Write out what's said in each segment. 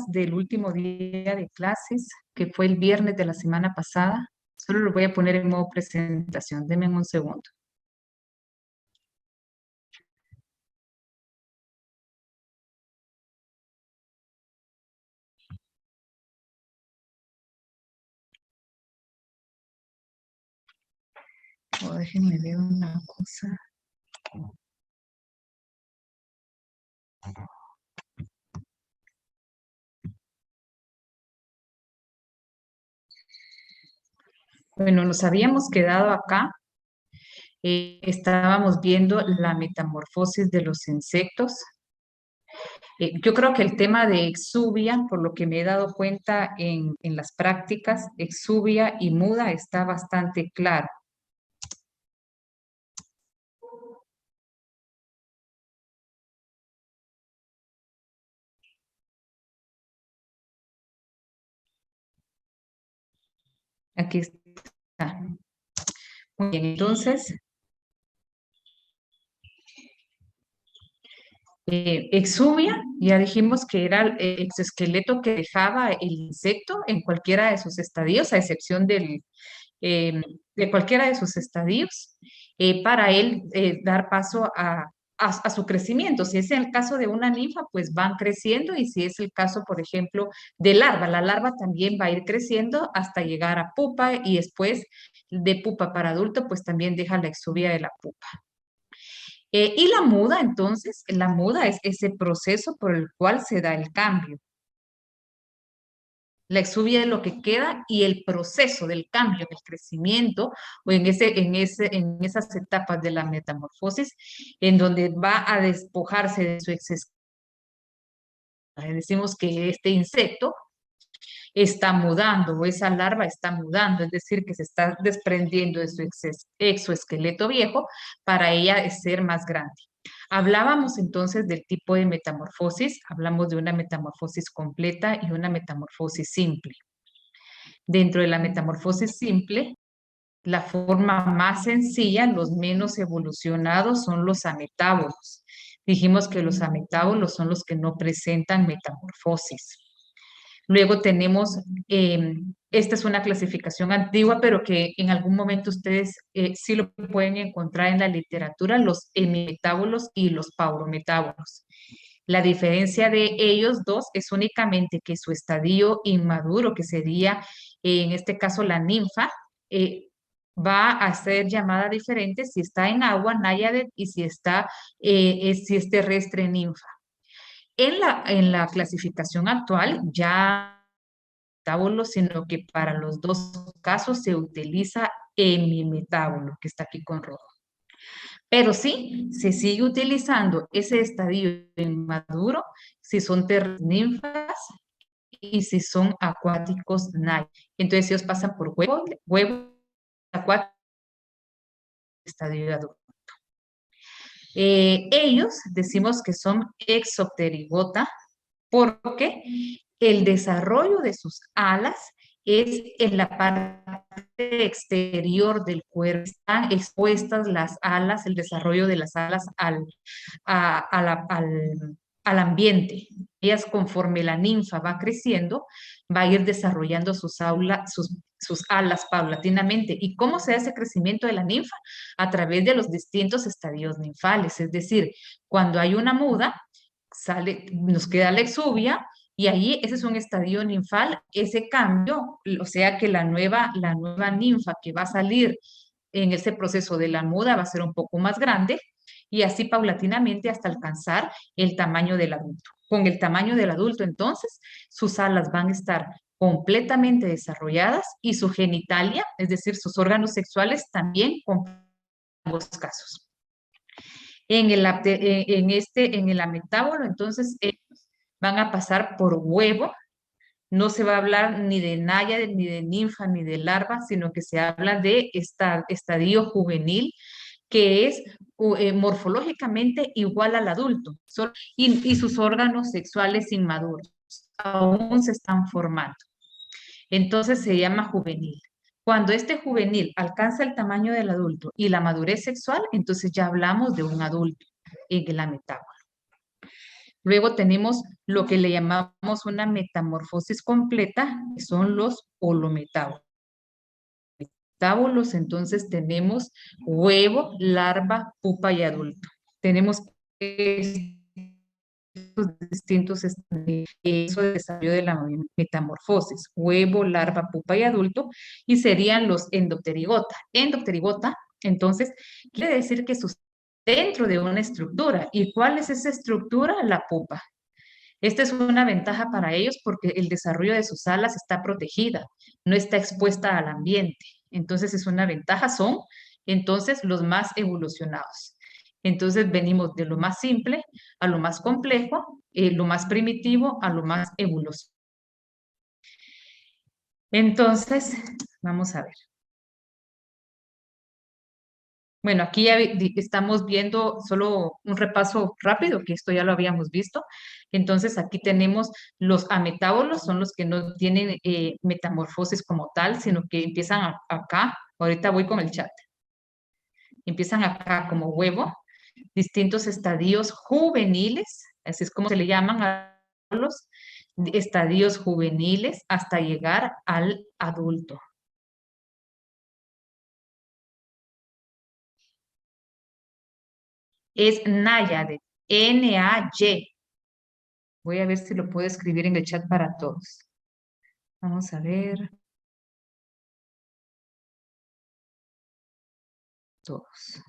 del último día de clases, que fue el viernes de la semana pasada. Solo lo voy a poner en modo presentación. Denme un segundo. Oh, déjenme ver una cosa. Bueno, nos habíamos quedado acá. Estábamos viendo la metamorfosis de los insectos. Yo creo que el tema de exuvia, por lo que me he dado cuenta en las prácticas, exuvia y muda está bastante claro. Aquí está. Muy bien, entonces, exuvia, ya dijimos que era el exoesqueleto que dejaba el insecto en cualquiera de sus estadios, a excepción eh, de cualquiera de sus estadios, para él dar paso a su crecimiento. Si es el caso de una ninfa, pues van creciendo, y si es el caso, por ejemplo, de larva, la larva también va a ir creciendo hasta llegar a pupa, y después de pupa para adulto, pues también deja la exuvia de la pupa. Y la muda, entonces, la muda es ese proceso por el cual se da el cambio. La exuvia de lo que queda y el proceso del cambio, del crecimiento, o en esas etapas de la metamorfosis, en donde va a despojarse de su exceso. Decimos que este insecto está mudando, o esa larva está mudando, es decir, que se está desprendiendo de su exoesqueleto viejo para ella ser más grande. Hablábamos entonces del tipo de metamorfosis, hablamos de una metamorfosis completa y una metamorfosis simple. Dentro de la metamorfosis simple, la forma más sencilla, los menos evolucionados, son los ametábolos. Dijimos que los ametábolos son los que no presentan metamorfosis. Luego tenemos, esta es una clasificación antigua, pero que en algún momento ustedes sí lo pueden encontrar en la literatura, los hemimetábolos y los paurometábolos. La diferencia de ellos dos es únicamente que su estadio inmaduro, que sería en este caso la ninfa, va a ser llamada diferente si está en agua, náyade, y si es terrestre, ninfa. En la clasificación actual ya metábolo, sino que para los dos casos se utiliza hemimetábolo, que está aquí con rojo. Pero sí, se sigue utilizando ese estadio inmaduro si son ninfas y si son acuáticos nay. Entonces ellos pasan por huevo acuático, estadio adulto. Ellos decimos que son exopterigota porque el desarrollo de sus alas es en la parte exterior del cuerpo. Están expuestas las alas, el desarrollo de las alas a- a la- al ambiente. Ellas, conforme la ninfa va creciendo, va a ir desarrollando sus alas paulatinamente. ¿Y cómo se hace ese crecimiento de la ninfa? A través de los distintos estadios ninfales. Es decir, cuando hay una muda, nos queda la exuvia, y ahí ese es un estadio ninfal. Ese cambio, o sea que la nueva ninfa que va a salir en ese proceso de la muda va a ser un poco más grande, y así paulatinamente hasta alcanzar el tamaño del adulto. Con el tamaño del adulto, entonces, sus alas van a estar completamente desarrolladas, y su genitalia, es decir, sus órganos sexuales, también en ambos casos. En el ametábolo, entonces, van a pasar por huevo. No se va a hablar ni de náyade, ni de ninfa, ni de larva, sino que se habla de estadio juvenil, que es morfológicamente igual al adulto, y sus órganos sexuales inmaduros aún se están formando. Entonces se llama juvenil. Cuando este juvenil alcanza el tamaño del adulto y la madurez sexual, entonces ya hablamos de un adulto en la metábola. Luego tenemos lo que le llamamos una metamorfosis completa, que son los holometábolos. Entonces tenemos huevo, larva, pupa y adulto. Tenemos estos distintos estadios de desarrollo de la metamorfosis, huevo, larva, pupa y adulto, y serían los endopterigota. Endopterigota, entonces, quiere decir que sus dentro de una estructura. ¿Y cuál es esa estructura? La pupa. Esta es una ventaja para ellos porque el desarrollo de sus alas está protegida, no está expuesta al ambiente. Entonces es una ventaja, son entonces los más evolucionados. Entonces venimos de lo más simple a lo más complejo, lo más primitivo a lo más evolucionado. Entonces, vamos a ver. Bueno, aquí ya estamos viendo solo un repaso rápido, que esto ya lo habíamos visto. Entonces, aquí tenemos los ametábolos, son los que no tienen metamorfosis como tal, sino que empiezan acá. Ahorita voy con el chat. Empiezan acá como huevo, distintos estadios juveniles, así es como se le llaman a los estadios juveniles hasta llegar al adulto. Es náyade, N-A-Y. Voy a ver si lo puedo escribir en el chat para todos. Vamos a ver. Todos.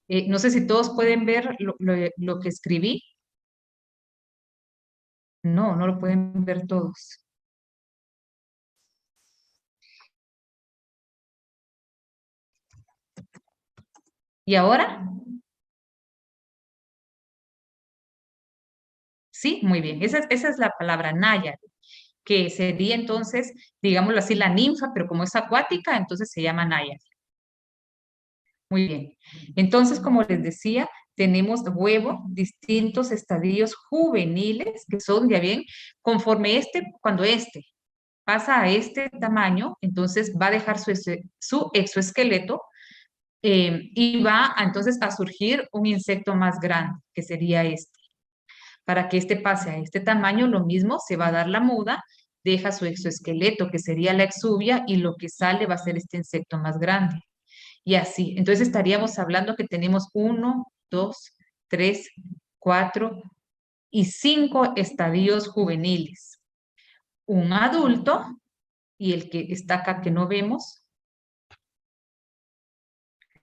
No sé si todos pueden ver lo que escribí. No, no lo pueden ver todos. ¿Y ahora? Sí, muy bien. Esa es la palabra náyade, que sería entonces, digámoslo así, la ninfa, pero como es acuática, entonces se llama náyade. Muy bien. Entonces, como les decía, tenemos huevo, distintos estadios juveniles, que son, ya bien, conforme cuando pasa a este tamaño, entonces va a dejar su exoesqueleto y va entonces a surgir un insecto más grande, que sería este. Para que este pase a este tamaño, lo mismo, se va a dar la muda, deja su exoesqueleto, que sería la exuvia, y lo que sale va a ser este insecto más grande. Y así. Entonces estaríamos hablando que tenemos 1, 2, 3, 4 y 5 estadios juveniles. Un adulto y el que está acá que no vemos.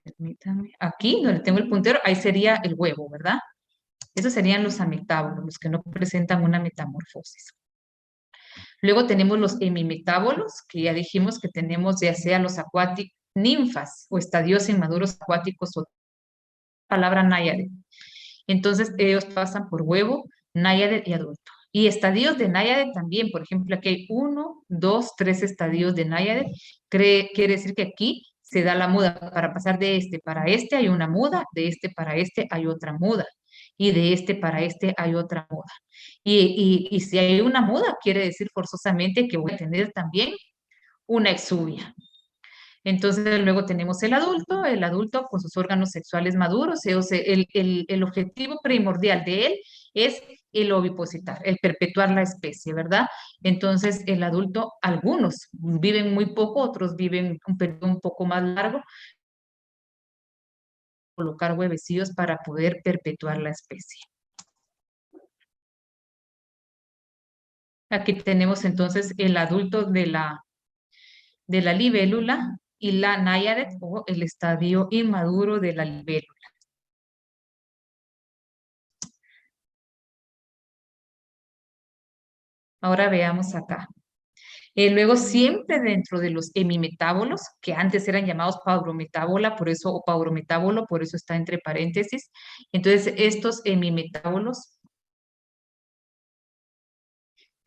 Permítanme. Aquí, donde tengo el puntero, ahí sería el huevo, ¿verdad? Esos serían los ametábolos, los que no presentan una metamorfosis. Luego tenemos los hemimetábolos, que ya dijimos que tenemos ya sea los acuáticos, ninfas o estadios inmaduros acuáticos o palabra náyade. Entonces, ellos pasan por huevo, náyade y adulto. Y estadios de náyade también, por ejemplo, aquí hay 1, 2, 3 estadios de náyade. Quiere decir que aquí se da la muda. Para pasar de este para este hay una muda, de este para este hay otra muda, y de este para este hay otra muda. Y si hay una muda, quiere decir forzosamente que voy a tener también una exuvia. Entonces luego tenemos el adulto con sus órganos sexuales maduros, el objetivo primordial de él es el ovipositar, el perpetuar la especie, ¿verdad? Entonces el adulto, algunos viven muy poco, otros viven un periodo un poco más largo, colocar huevecillos para poder perpetuar la especie. Aquí tenemos entonces el adulto de la libélula y la náyade o el estadio inmaduro de la libélula. Ahora veamos acá. Luego, siempre dentro de los hemimetábolos, que antes eran llamados paurometábola, por eso, o paurometábolo, por eso está entre paréntesis. Entonces, estos hemimetábolos,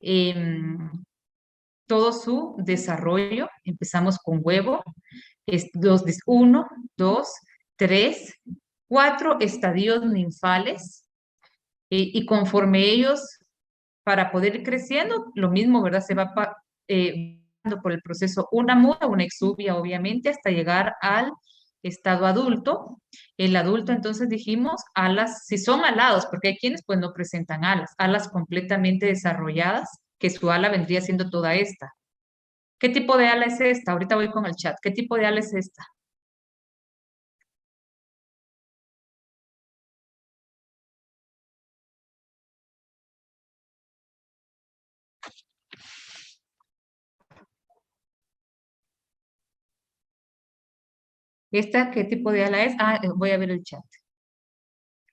em, todo su desarrollo, empezamos con huevo, es 1, 2, 3, 4 estadios ninfales, y conforme ellos, para poder ir creciendo, lo mismo, ¿verdad? Se va por el proceso una muda, una exuvia, obviamente, hasta llegar al estado adulto. El adulto, entonces dijimos, alas, si son alados, porque hay quienes pues no presentan alas completamente desarrolladas, que su ala vendría siendo toda esta. ¿Qué tipo de ala es esta? Ahorita voy con el chat. ¿Qué tipo de ala es esta? ¿Esta qué tipo de ala es? Ah, voy a ver el chat.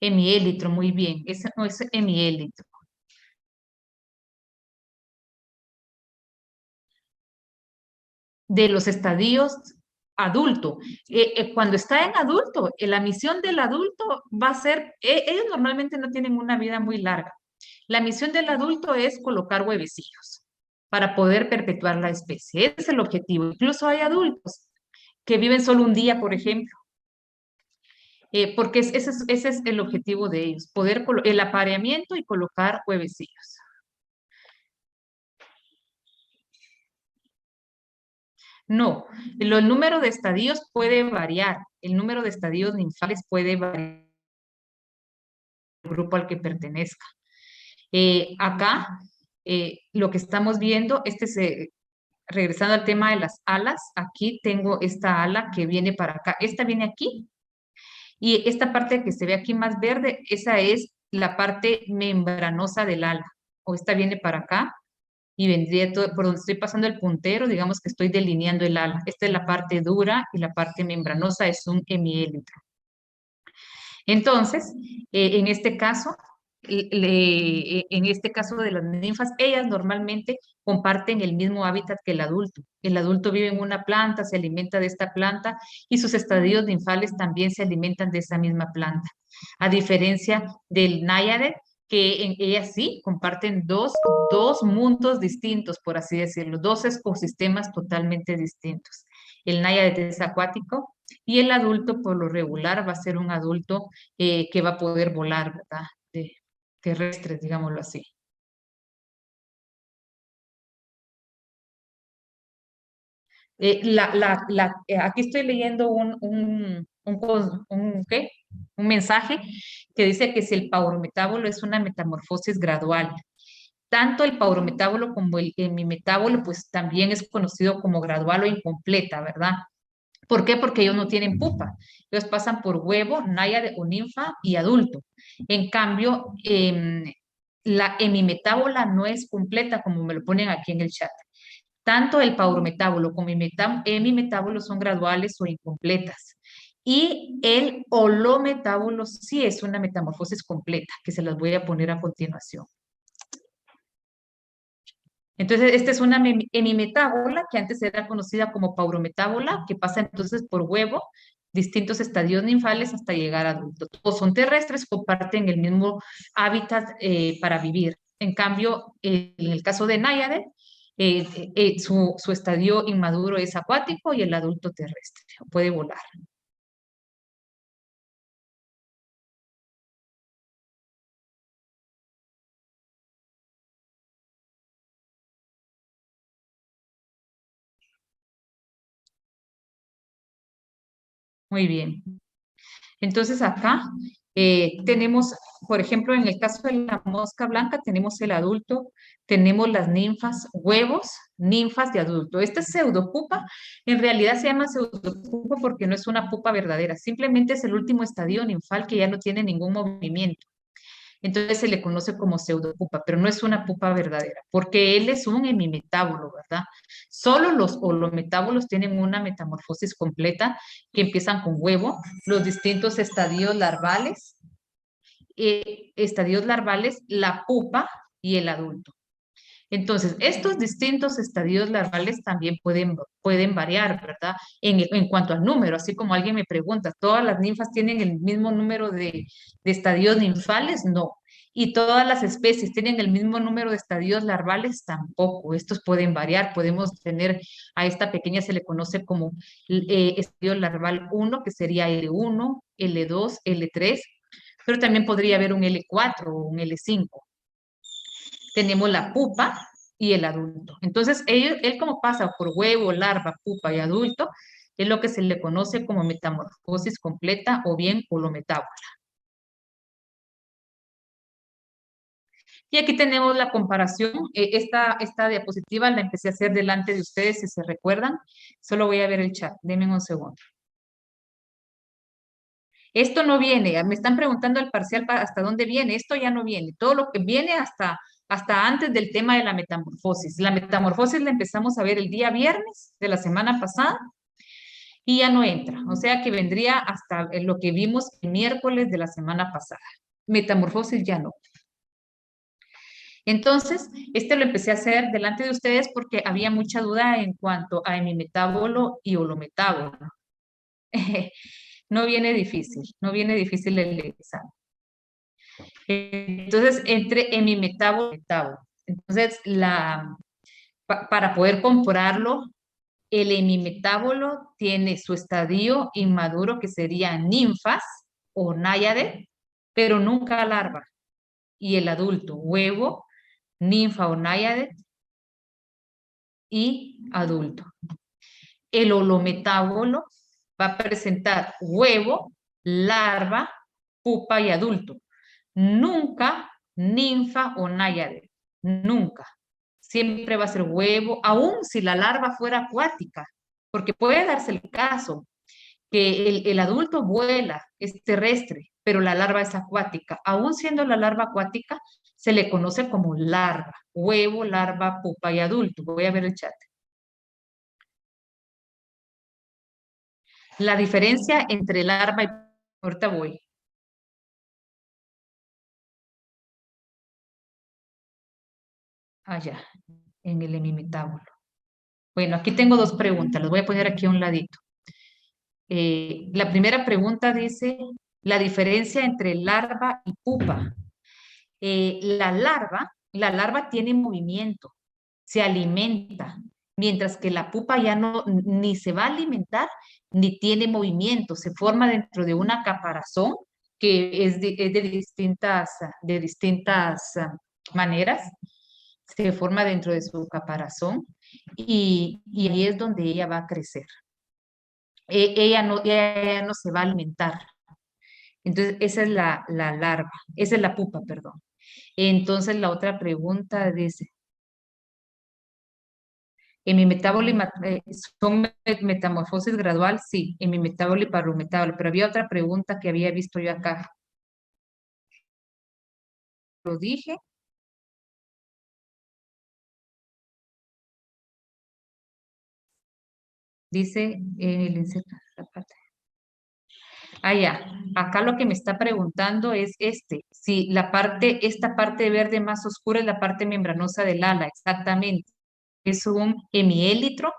Hemiélitro, muy bien. Ese no es hemiélitro. De los estadios adulto. Cuando está en adulto, la misión del adulto va a ser, ellos normalmente no tienen una vida muy larga. La misión del adulto es colocar huevecillos para poder perpetuar la especie. Ese es el objetivo. Incluso hay adultos que viven solo un día, por ejemplo, porque ese es el objetivo de ellos, poder el apareamiento y colocar huevecillos. No, el número de estadios puede variar, el número de estadios ninfales puede variar el grupo al que pertenezca. Acá, lo que estamos viendo, regresando al tema de las alas, aquí tengo esta ala que viene para acá, esta viene aquí, y esta parte que se ve aquí más verde, esa es la parte membranosa del ala, o esta viene para acá, y vendría todo, por donde estoy pasando el puntero, digamos que estoy delineando el ala. Esta es la parte dura y la parte membranosa es un hemiélitro. Entonces, en este caso, en este caso de las ninfas, ellas normalmente comparten el mismo hábitat que el adulto. El adulto vive en una planta, se alimenta de esta planta y sus estadios ninfales también se alimentan de esa misma planta. A diferencia del náyade, que en ellas sí comparten dos mundos distintos, por así decirlo, dos ecosistemas totalmente distintos. El náyade es acuático y el adulto por lo regular va a ser un adulto que va a poder volar, ¿verdad? Terrestres, digámoslo así. Aquí estoy leyendo ¿qué? Un mensaje que dice que si el paurometábolo es una metamorfosis gradual, tanto el paurometábolo como el hemimetábolo, pues también es conocido como gradual o incompleta, ¿verdad? ¿Por qué? Porque ellos no tienen pupa. Ellos pasan por huevo, náyade o ninfa y adulto. En cambio, la hemimetábola no es completa como me lo ponen aquí en el chat. Tanto el paurometábolo como el hemimetábolo son graduales o incompletas. Y el holometábolo sí es una metamorfosis completa, que se las voy a poner a continuación. Entonces, esta es una hemimetábola que antes era conocida como paurometábola, que pasa entonces por huevo, distintos estadios ninfales hasta llegar a adulto. Todos son terrestres, comparten el mismo hábitat para vivir. En cambio, en el caso de náyade, su estadio inmaduro es acuático y el adulto terrestre, puede volar. Muy bien. Entonces acá tenemos, por ejemplo, en el caso de la mosca blanca, tenemos el adulto, tenemos las ninfas, huevos, ninfas de adulto. Esta es pseudopupa, en realidad se llama pseudopupa porque no es una pupa verdadera, simplemente es el último estadio ninfal que ya no tiene ningún movimiento. Entonces se le conoce como pseudopupa, pero no es una pupa verdadera, porque él es un hemimetábolo, ¿verdad? Solo los holometábolos tienen una metamorfosis completa que empiezan con huevo, los distintos estadios larvales, la pupa y el adulto. Entonces, estos distintos estadios larvales también pueden variar, ¿verdad? En cuanto al número, así como alguien me pregunta, ¿todas las ninfas tienen el mismo número de estadios ninfales? No. ¿Y todas las especies tienen el mismo número de estadios larvales? Tampoco. Estos pueden variar. Podemos tener a esta pequeña, se le conoce como estadio larval 1, que sería L1, L2, L3, pero también podría haber un L4 o un L5. Tenemos la pupa y el adulto. Entonces, él como pasa por huevo, larva, pupa y adulto, Es lo que se le conoce como metamorfosis completa o bien holometábola. Y aquí tenemos la comparación. Esta diapositiva la empecé a hacer delante de ustedes, si se recuerdan. Solo voy a ver el chat. Denme un segundo. Esto no viene. Me están preguntando al parcial hasta dónde viene. Esto ya no viene. Todo lo que viene hasta antes del tema de la metamorfosis. La metamorfosis la empezamos a ver el día viernes de la semana pasada y ya no entra. O sea que vendría hasta lo que vimos el miércoles de la semana pasada. Metamorfosis ya no. Entonces, este lo empecé a hacer delante de ustedes porque había mucha duda en cuanto a hemimetábolo y holometábolo. No viene difícil, no viene difícil el examen. Entonces, entre hemimetábolo y metábolo. Entonces, para poder compararlo, el hemimetábolo tiene su estadio inmaduro, que sería ninfas o náyade, pero nunca larva. Y el adulto, huevo, ninfa o náyade y adulto. El holometábolo va a presentar huevo, larva, pupa y adulto. Nunca ninfa o náyade. Nunca. Siempre va a ser huevo, aun si la larva fuera acuática, porque puede darse el caso que el adulto vuela, es terrestre, pero la larva es acuática. Aún siendo la larva acuática, se le conoce como larva, huevo, larva, pupa y adulto. Voy a ver el chat. La diferencia entre larva y... Ahorita voy. Allá, en el hemimetábulo. Bueno, aquí tengo dos preguntas. Las voy a poner aquí a un ladito. La primera pregunta dice, la diferencia entre larva y pupa. La larva tiene movimiento, se alimenta, mientras que la pupa ya no, ni se va a alimentar, ni tiene movimiento, se forma dentro de una caparazón que es de distintas maneras, se forma dentro de su caparazón y ahí es donde ella va a crecer. Ella no se va a alimentar. Entonces, esa es la larva, esa es la pupa, perdón. Entonces, la otra pregunta dice, ¿en mi metábolo son metamorfosis gradual? Sí, en mi metábolo y parometábolo, pero había otra pregunta que había visto yo acá. Lo dije. Dice el insecto. Ah, ya. Acá lo que me está preguntando es si esta parte verde más oscura es la parte membranosa del ala, exactamente. Es un hemiélitro,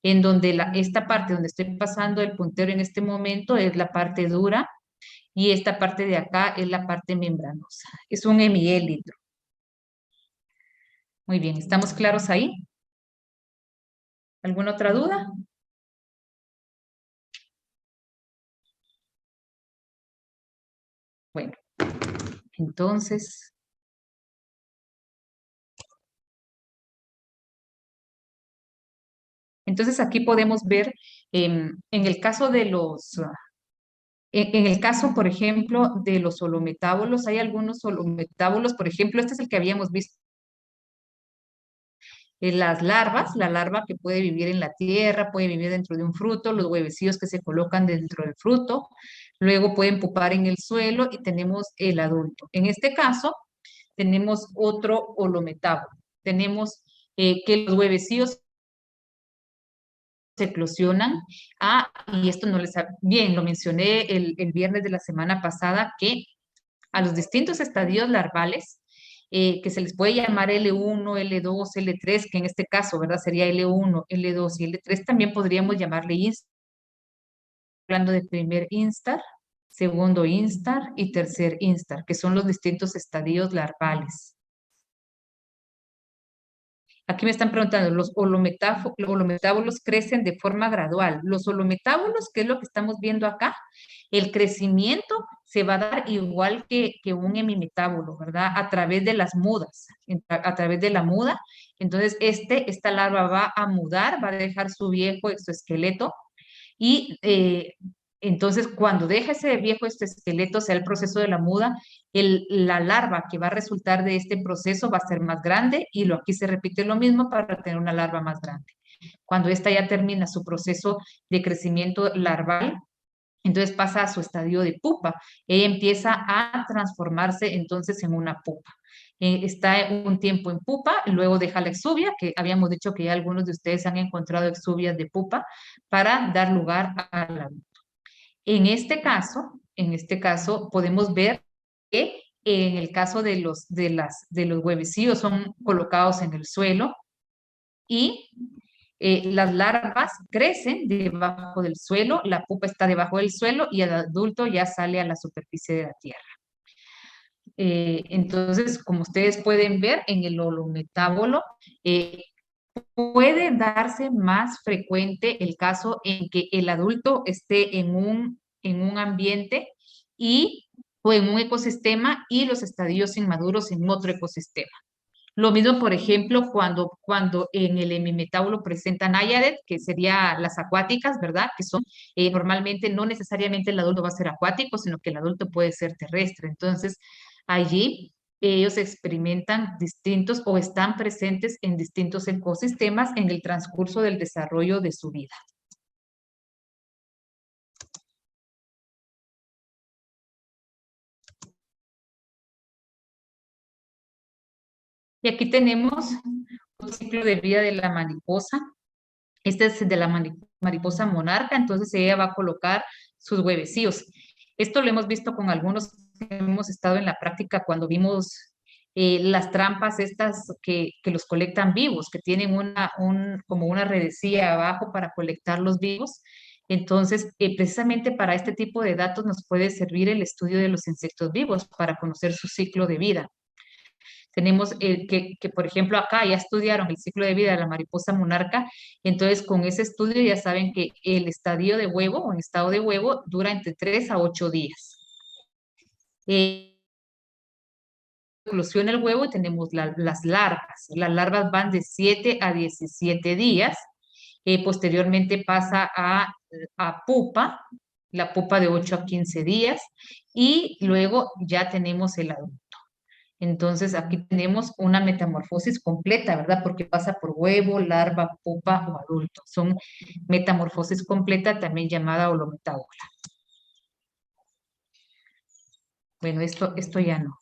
en donde esta parte donde estoy pasando el puntero en este momento es la parte dura y esta parte de acá es la parte membranosa. Es un hemiélitro. Muy bien, ¿estamos claros ahí? ¿Alguna otra duda? Bueno, entonces, aquí podemos ver en el caso de en el caso, por ejemplo, de los holometábolos, hay algunos holometábolos, por ejemplo, este es el que habíamos visto las larvas, la larva que puede vivir en la tierra, puede vivir dentro de un fruto, los huevecillos que se colocan dentro del fruto, luego pueden pupar en el suelo y tenemos el adulto. En este caso, tenemos otro holometábolo. Tenemos que los huevecillos se eclosionan. Y esto no les... Bien, lo mencioné el viernes de la semana pasada, que a los distintos estadios larvales, que se les puede llamar L1, L2, L3, que en este caso, ¿verdad? Sería L1, L2 y L3, también podríamos llamarle instar, hablando de primer instar, segundo instar y tercer instar, que son los distintos estadios larvales. Aquí me están preguntando, los holometábolos crecen de forma gradual. Los holometábolos, que es lo que estamos viendo acá, el crecimiento se va a dar igual que un hemimetábolo, ¿verdad? A través de las mudas, a través de la muda. Entonces, esta larva va a mudar, va a dejar su viejo exoesqueleto Y entonces, cuando deja ese viejo este esqueleto, sea el proceso de la muda, la larva que va a resultar de este proceso va a ser más grande y aquí se repite lo mismo para tener una larva más grande. Cuando esta ya termina su proceso de crecimiento larval, entonces pasa a su estadio de pupa. Ella empieza a transformarse entonces en una pupa. Está un tiempo en pupa, luego deja la exuvia, que habíamos dicho que ya algunos de ustedes han encontrado exuvias de pupa, para dar lugar a la. En este caso podemos ver que en el caso de los huevecillos son colocados en el suelo y las larvas crecen debajo del suelo, la pupa está debajo del suelo y el adulto ya sale a la superficie de la tierra. Entonces, como ustedes pueden ver en el holometábolo, puede darse más frecuente el caso en que el adulto esté en un ambiente o en un ecosistema y los estadios inmaduros en otro ecosistema. Lo mismo, por ejemplo, cuando en el hemimetábulo presentan náyades, que serían las acuáticas, ¿verdad? Que son normalmente, no necesariamente el adulto va a ser acuático, sino que el adulto puede ser terrestre. Entonces, allí ellos experimentan distintos o están presentes en distintos ecosistemas en el transcurso del desarrollo de su vida. Y aquí tenemos un ciclo de vida de la mariposa. Este es de la mariposa monarca, entonces ella va a colocar sus huevecillos. Esto lo hemos visto con algunos que hemos estado en la práctica cuando vimos las trampas estas que los colectan vivos, que tienen como una redecilla abajo para colectar los vivos. Entonces, precisamente para este tipo de datos nos puede servir el estudio de los insectos vivos para conocer su ciclo de vida. Tenemos por ejemplo, acá ya estudiaron el ciclo de vida de la mariposa monarca, entonces con ese estudio ya saben que el estadio de huevo o en estado de huevo dura entre 3 a 8 días. Eclosiona el huevo y tenemos las larvas. Las larvas van de 7 a 17 días. Posteriormente pasa a pupa, la pupa de 8 a 15 días y luego ya tenemos el adulto. Entonces aquí tenemos una metamorfosis completa, ¿verdad? Porque pasa por huevo, larva, pupa o adulto. Son metamorfosis completa, también llamada holometábola. Bueno, esto ya no.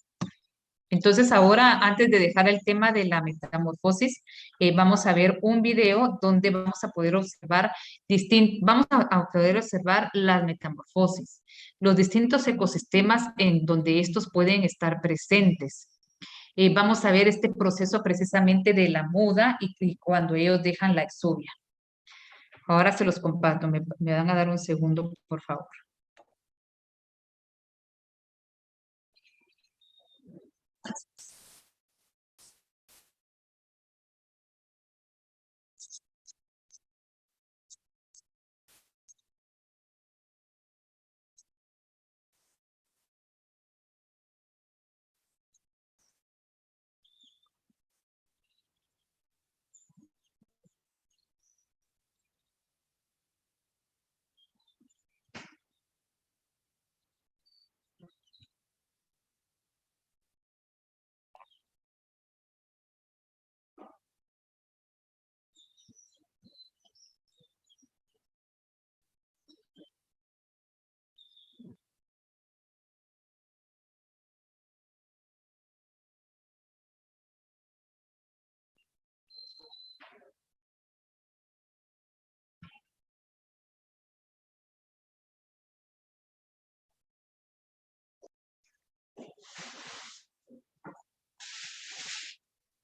Entonces ahora, antes de dejar el tema de la metamorfosis, vamos a ver un video donde vamos a poder observar las metamorfosis, los distintos ecosistemas en donde estos pueden estar presentes. Vamos a ver este proceso precisamente de la muda y cuando ellos dejan la exuvia. Ahora se los comparto, me van a dar un segundo, por favor.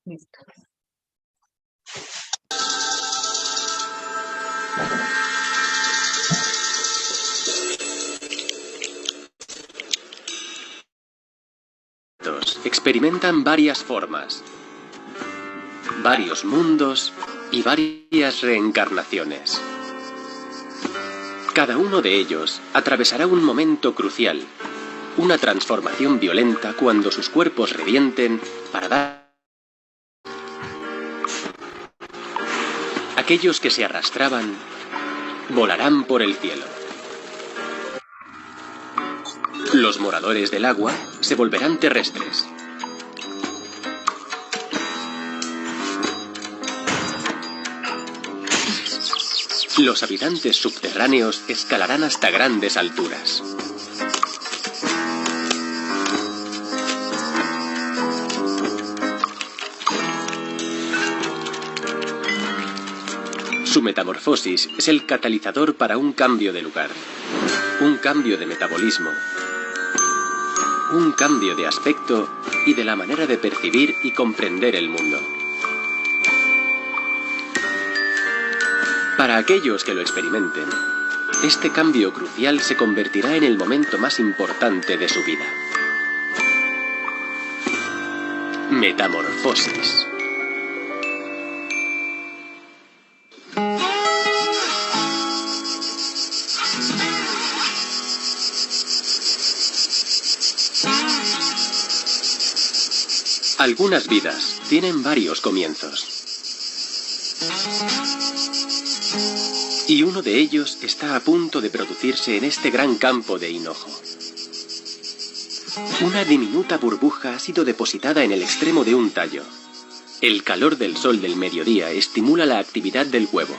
Listo. Experimentan varias formas, varios mundos y varias reencarnaciones. Cada uno de ellos atravesará un momento crucial, una transformación violenta cuando sus cuerpos revienten para dar. Aquellos que se arrastraban Volarán por el cielo. Los moradores del agua se volverán terrestres. Los habitantes subterráneos escalarán hasta grandes alturas. Su metamorfosis es el catalizador para un cambio de lugar, un cambio de metabolismo, un cambio de aspecto y de la manera de percibir y comprender el mundo. Para aquellos que lo experimenten, este cambio crucial se convertirá en el momento más importante de su vida. Metamorfosis. Algunas vidas tienen varios comienzos. Y uno de ellos está a punto de producirse en este gran campo de hinojo. Una diminuta burbuja ha sido depositada en el extremo de un tallo. El calor del sol del mediodía estimula la actividad del huevo.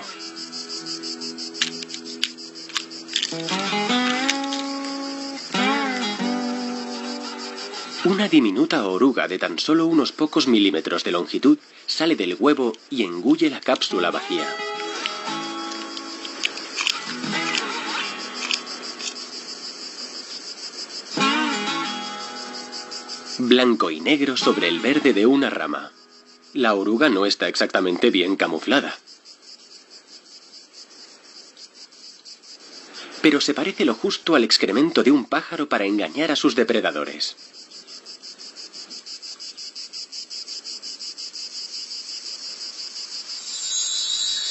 Una diminuta oruga de tan solo unos pocos milímetros de longitud sale del huevo y engulle la cápsula vacía. Blanco y negro sobre el verde de una rama. La oruga no está exactamente bien camuflada. Pero se parece lo justo al excremento de un pájaro para engañar a sus depredadores.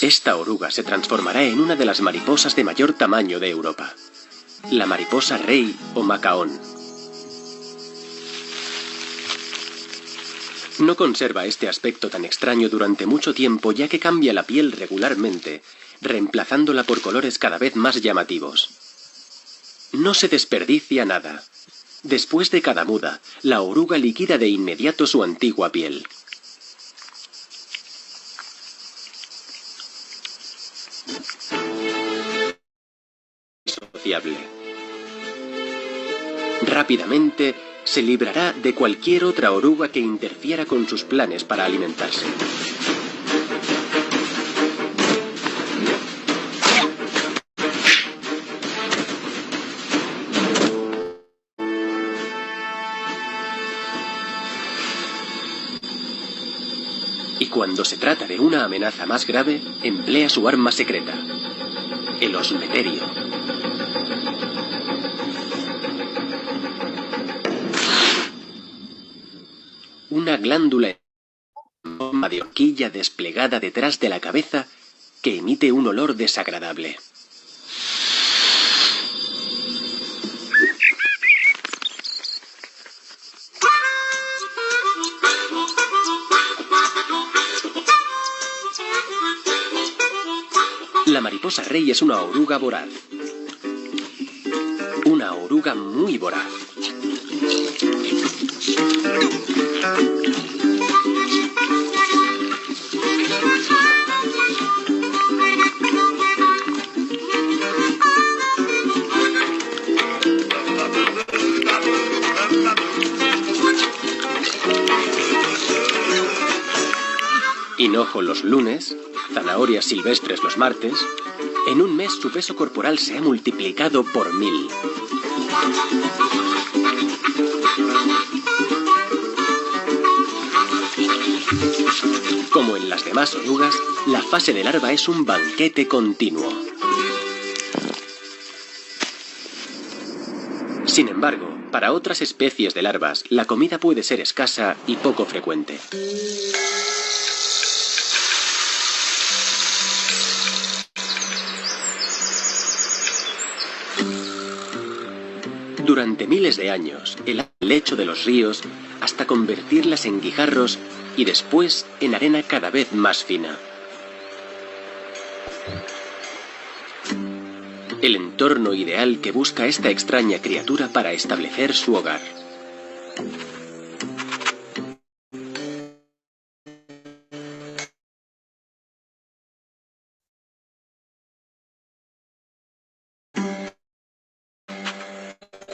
Esta oruga se transformará en una de las mariposas de mayor tamaño de Europa. La mariposa rey o macaón. No conserva este aspecto tan extraño durante mucho tiempo, ya que cambia la piel regularmente, reemplazándola por colores cada vez más llamativos. No se desperdicia nada. Después de cada muda, la oruga liquida de inmediato su antigua piel. Sociable. Rápidamente se librará de cualquier otra oruga que interfiera con sus planes para alimentarse. Y cuando se trata de una amenaza más grave, emplea su arma secreta, el osmeterio. Una glándula en forma de horquilla desplegada detrás de la cabeza que emite un olor desagradable. La mariposa rey es una oruga voraz. Una oruga muy voraz. Hinojo los lunes, zanahorias silvestres los martes. En un mes su peso corporal se ha multiplicado por 1000. Como en las demás orugas, la fase de larva es un banquete continuo. Sin embargo, para otras especies de larvas, la comida puede ser escasa y poco frecuente. Durante miles de años, el lecho de los ríos hasta convertirlas en guijarros y después en arena cada vez más fina. el entorno ideal que busca esta extraña criatura para establecer su hogar.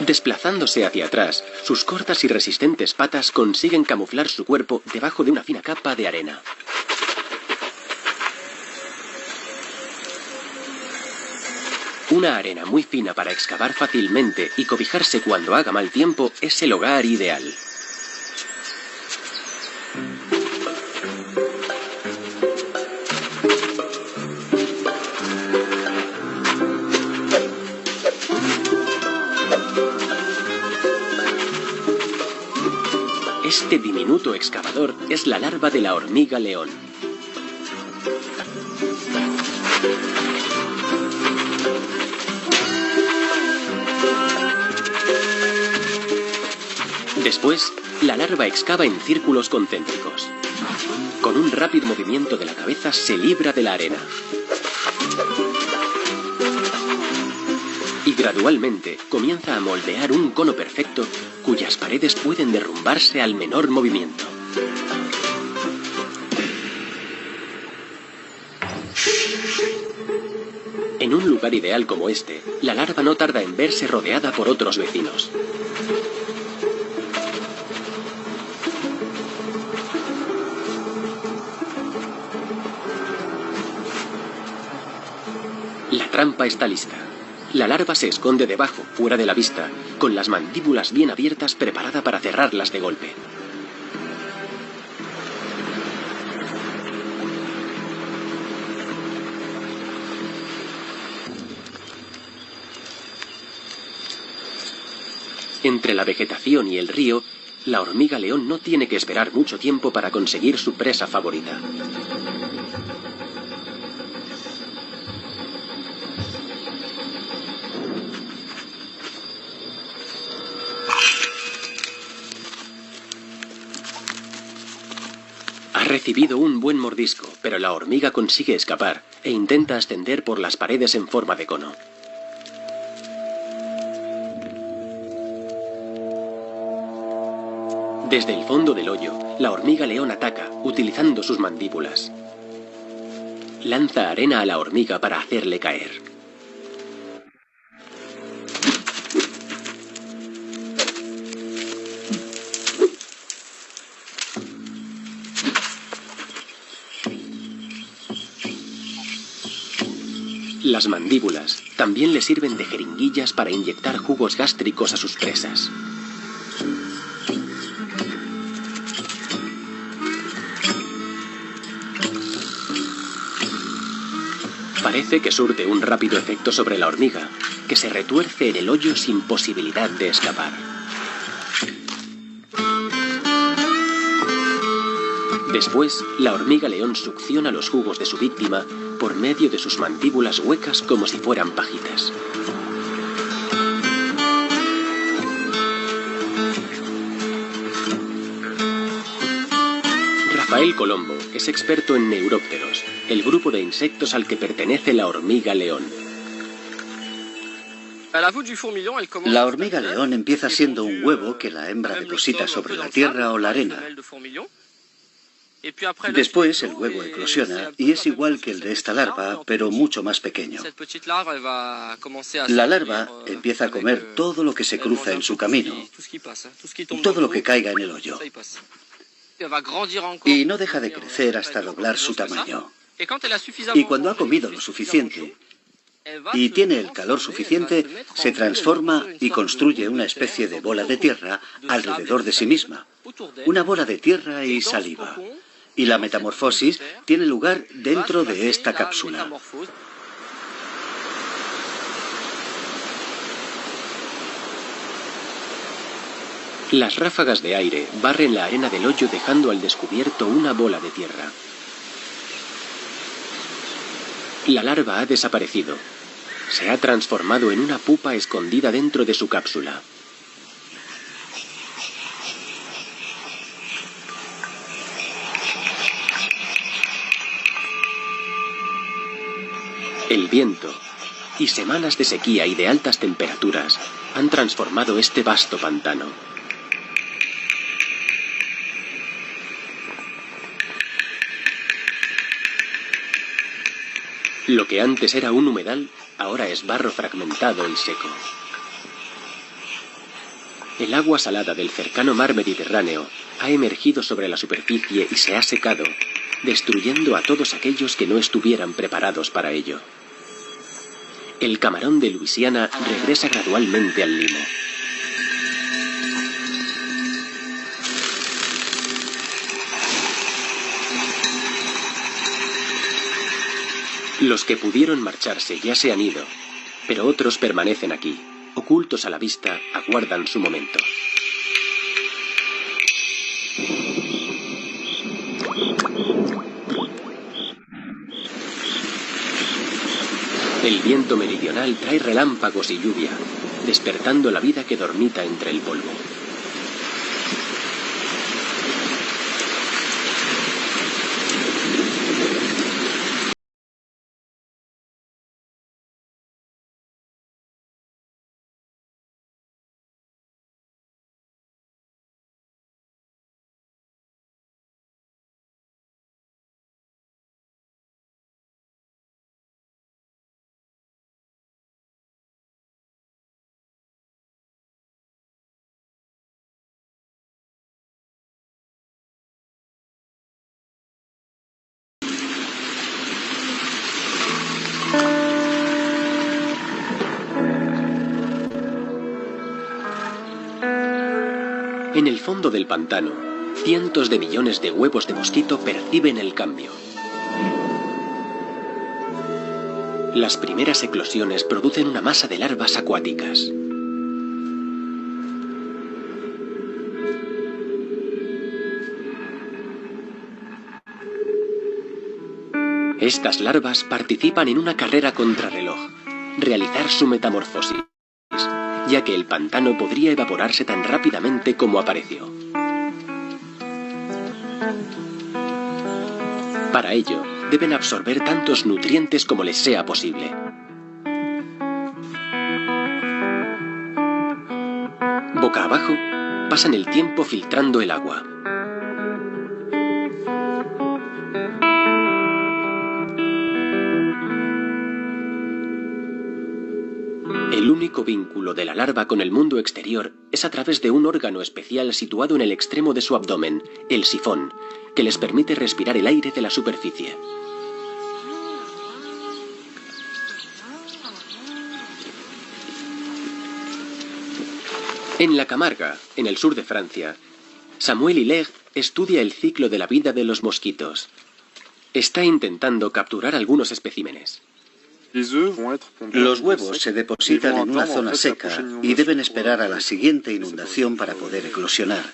Desplazándose hacia atrás, sus cortas y resistentes patas consiguen camuflar su cuerpo debajo de una fina capa de arena. Una arena muy fina para excavar fácilmente y cobijarse cuando haga mal tiempo es el hogar ideal. Este diminuto excavador es la larva de la hormiga león. Después, la larva excava en círculos concéntricos. Con un rápido movimiento de la cabeza se libra de la arena. Y gradualmente comienza a moldear un cono perfecto cuyas paredes pueden derrumbarse al menor movimiento. En un lugar ideal como este, la larva no tarda en verse rodeada por otros vecinos. La trampa está lista. La larva se esconde debajo, fuera de la vista, con las mandíbulas bien abiertas preparada para cerrarlas de golpe. Entre la vegetación y el río, la hormiga león no tiene que esperar mucho tiempo para conseguir su presa favorita. Ha recibido un buen mordisco, pero la hormiga consigue escapar e intenta ascender por las paredes en forma de cono. Desde el fondo del hoyo, la hormiga león ataca, utilizando sus mandíbulas. Lanza arena a la hormiga para hacerle caer. Las mandíbulas también le sirven de jeringuillas para inyectar jugos gástricos a sus presas. Parece que surte un rápido efecto sobre la hormiga, que se retuerce en el hoyo sin posibilidad de escapar. Después, la hormiga león succiona los jugos de su víctima por medio de sus mandíbulas huecas como si fueran pajitas. Rafael Colombo es experto en neurópteros, el grupo de insectos al que pertenece la hormiga león. La hormiga león empieza siendo un huevo que la hembra deposita sobre la tierra o la arena. Después el huevo eclosiona y es igual que el de esta larva, pero mucho más pequeño. La larva empieza a comer todo lo que se cruza en su camino, todo lo que caiga en el hoyo, y no deja de crecer hasta doblar su tamaño. Y cuando ha comido lo suficiente y tiene el calor suficiente, se transforma y construye una especie de bola de tierra alrededor de sí misma, una bola de tierra y saliva. Y la metamorfosis tiene lugar dentro de esta cápsula. Las ráfagas de aire barren la arena del hoyo dejando al descubierto una bola de tierra. La larva ha desaparecido. Se ha transformado en una pupa escondida dentro de su cápsula. El viento, y semanas de sequía y de altas temperaturas han transformado este vasto pantano. Lo que antes era un humedal, ahora es barro fragmentado y seco. El agua salada del cercano mar Mediterráneo ha emergido sobre la superficie y se ha secado, destruyendo a todos aquellos que no estuvieran preparados para ello. El camarón de Luisiana regresa gradualmente al limo. Los que pudieron marcharse ya se han ido, pero otros permanecen aquí, ocultos a la vista, aguardan su momento. El viento meridional trae relámpagos y lluvia, despertando la vida que dormita entre el polvo. En el fondo del pantano, cientos de millones de huevos de mosquito perciben el cambio. Las primeras eclosiones producen una masa de larvas acuáticas. Estas larvas participan en una carrera contrarreloj, realizar su metamorfosis, ya que el pantano podría evaporarse tan rápidamente como apareció. Para ello, deben absorber tantos nutrientes como les sea posible. Boca abajo, pasan el tiempo filtrando el agua. El único vínculo de la larva con el mundo exterior es a través de un órgano especial situado en el extremo de su abdomen, el sifón, que les permite respirar el aire de la superficie. En la Camarga, en el sur de Francia, Samuel Hilaire estudia el ciclo de la vida de los mosquitos. Está intentando capturar algunos especímenes. Los huevos se depositan en una zona seca y deben esperar a la siguiente inundación para poder eclosionar.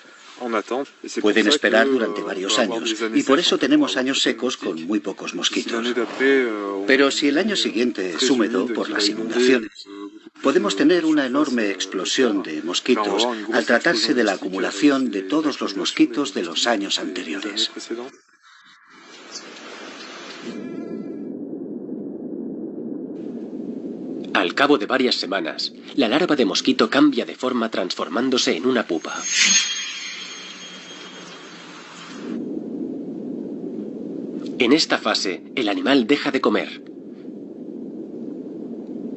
Pueden esperar durante varios años y por eso tenemos años secos con muy pocos mosquitos. Pero si el año siguiente es húmedo por las inundaciones, podemos tener una enorme explosión de mosquitos al tratarse de la acumulación de todos los mosquitos de los años anteriores. Al cabo de varias semanas, la larva de mosquito cambia de forma transformándose en una pupa. En esta fase, el animal deja de comer.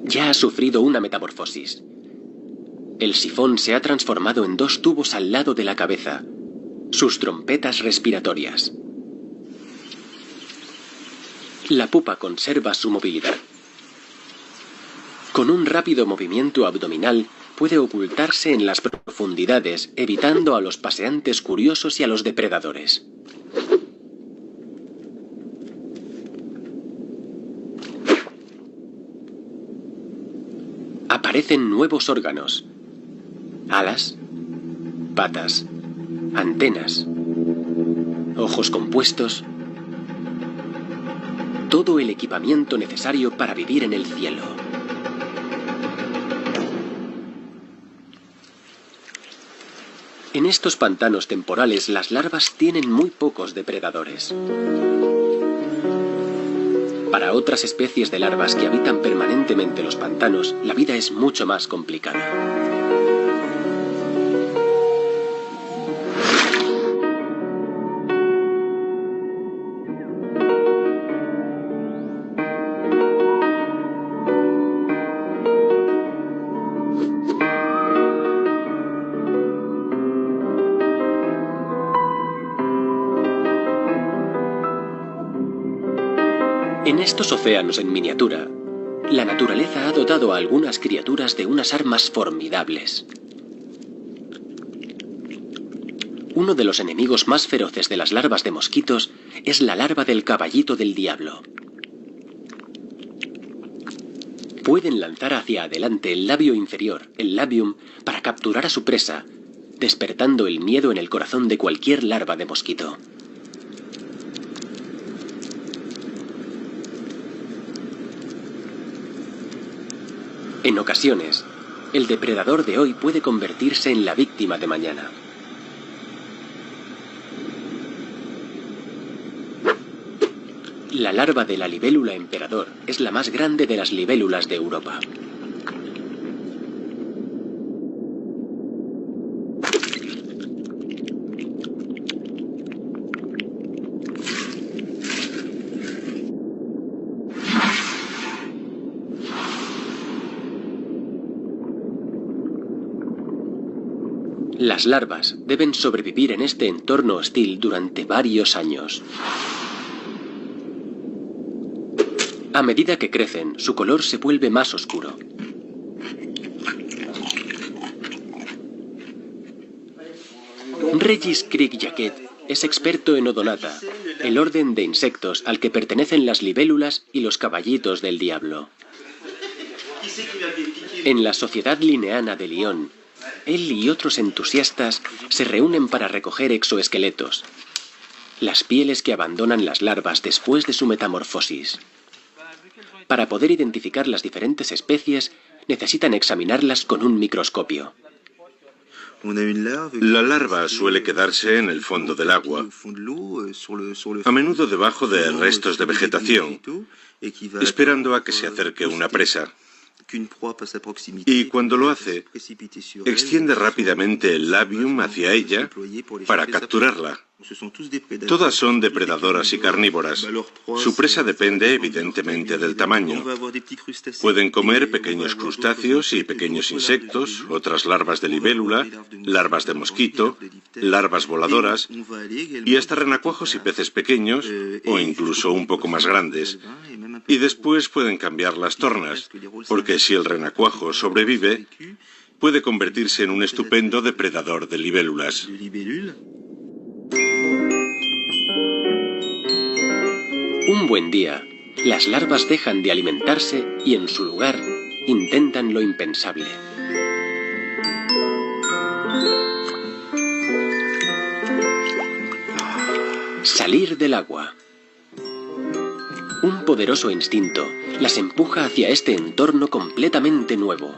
Ya ha sufrido una metamorfosis. El sifón se ha transformado en dos tubos al lado de la cabeza, sus trompetas respiratorias. La pupa conserva su movilidad. Con un rápido movimiento abdominal puede ocultarse en las profundidades, evitando a los paseantes curiosos y a los depredadores. Aparecen nuevos órganos: alas, patas, antenas, ojos compuestos, todo el equipamiento necesario para vivir en el cielo. En estos pantanos temporales, las larvas tienen muy pocos depredadores. Para otras especies de larvas que habitan permanentemente los pantanos, la vida es mucho más complicada. En estos océanos en miniatura, la naturaleza ha dotado a algunas criaturas de unas armas formidables. Uno de los enemigos más feroces de las larvas de mosquitos es la larva del caballito del diablo. Pueden lanzar hacia adelante el labio inferior, el labium, para capturar a su presa, despertando el miedo en el corazón de cualquier larva de mosquito. En ocasiones, el depredador de hoy puede convertirse en la víctima de mañana. La larva de la libélula emperador es la más grande de las libélulas de Europa. Las larvas deben sobrevivir en este entorno hostil durante varios años. A medida que crecen, su color se vuelve más oscuro. Regis Crick-Jacquet es experto en Odonata, el orden de insectos al que pertenecen las libélulas y los caballitos del diablo. En la Sociedad Linneana de Lyon, él y otros entusiastas se reúnen para recoger exoesqueletos, las pieles que abandonan las larvas después de su metamorfosis. Para poder identificar las diferentes especies, necesitan examinarlas con un microscopio. La larva suele quedarse en el fondo del agua, a menudo debajo de restos de vegetación, esperando a que se acerque una presa. Y cuando lo hace, extiende rápidamente el labium hacia ella para capturarla. Todas son depredadoras y carnívoras. Su presa depende evidentemente del tamaño. Pueden comer pequeños crustáceos y pequeños insectos, otras larvas de libélula, larvas de mosquito, larvas voladoras y hasta renacuajos y peces pequeños o incluso un poco más grandes. Y después pueden cambiar las tornas, porque si el renacuajo sobrevive, puede convertirse en un estupendo depredador de libélulas. Un buen día, las larvas dejan de alimentarse y en su lugar intentan lo impensable. Salir del agua. Un poderoso instinto las empuja hacia este entorno completamente nuevo.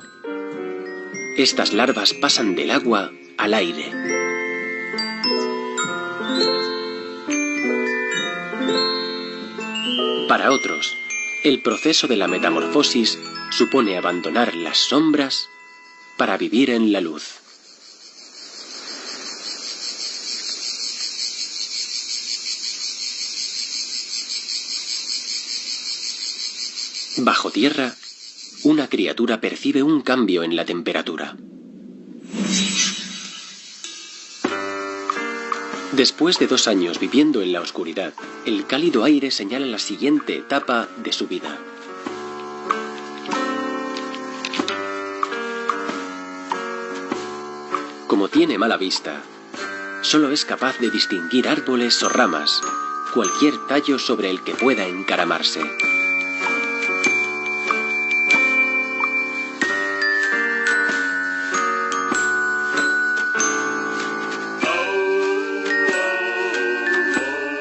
Estas larvas pasan del agua al aire. Para otros, el proceso de la metamorfosis supone abandonar las sombras para vivir en la luz. Bajo tierra, una criatura percibe un cambio en la temperatura. Después de 2 años viviendo en la oscuridad, el cálido aire señala la siguiente etapa de su vida. Como tiene mala vista, solo es capaz de distinguir árboles o ramas, cualquier tallo sobre el que pueda encaramarse.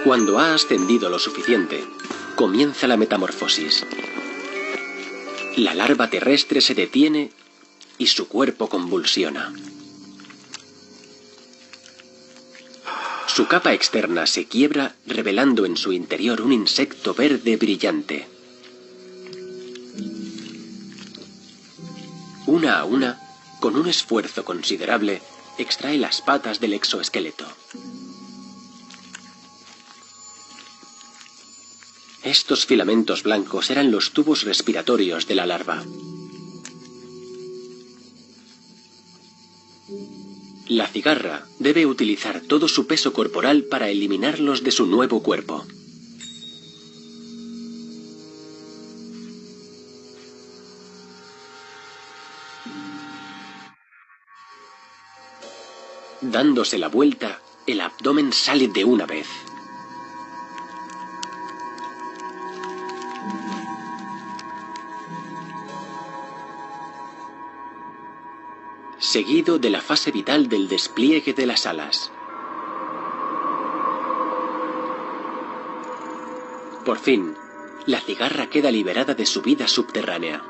Cuando ha ascendido lo suficiente, comienza la metamorfosis. La larva terrestre se detiene y su cuerpo convulsiona. Su capa externa se quiebra, revelando en su interior un insecto verde brillante. Una a una, con un esfuerzo considerable, extrae las patas del exoesqueleto. Estos filamentos blancos eran los tubos respiratorios de la larva. La cigarra debe utilizar todo su peso corporal para eliminarlos de su nuevo cuerpo. Dándose la vuelta, el abdomen sale de una vez. Seguido de la fase vital del despliegue de las alas. Por fin, la cigarra queda liberada de su vida subterránea.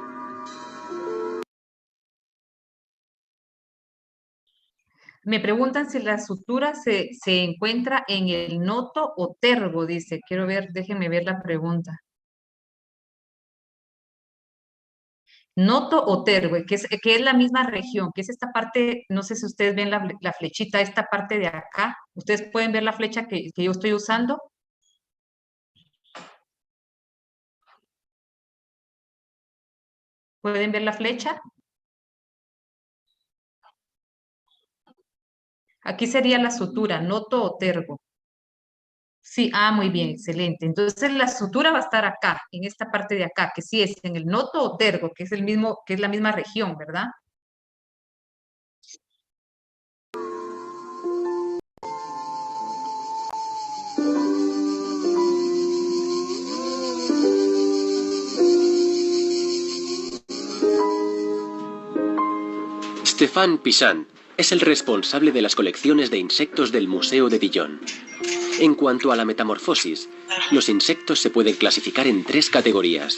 Me preguntan si la sutura se encuentra en el noto o tergo, dice. Quiero ver, déjenme ver la pregunta. Noto o tergo, que es la misma región, que es esta parte, no sé si ustedes ven la flechita, esta parte de acá. ¿Ustedes pueden ver la flecha que yo estoy usando? ¿Pueden ver la flecha? Aquí sería la sutura, noto o tergo. Sí, muy bien, excelente. Entonces la sutura va a estar acá, en esta parte de acá, que sí es en el noto o tergo, que es el mismo, que es la misma región, ¿verdad? Stéphane Pissant es el responsable de las colecciones de insectos del Museo de Dijon. En cuanto a la metamorfosis, los insectos se pueden clasificar en 3 categorías.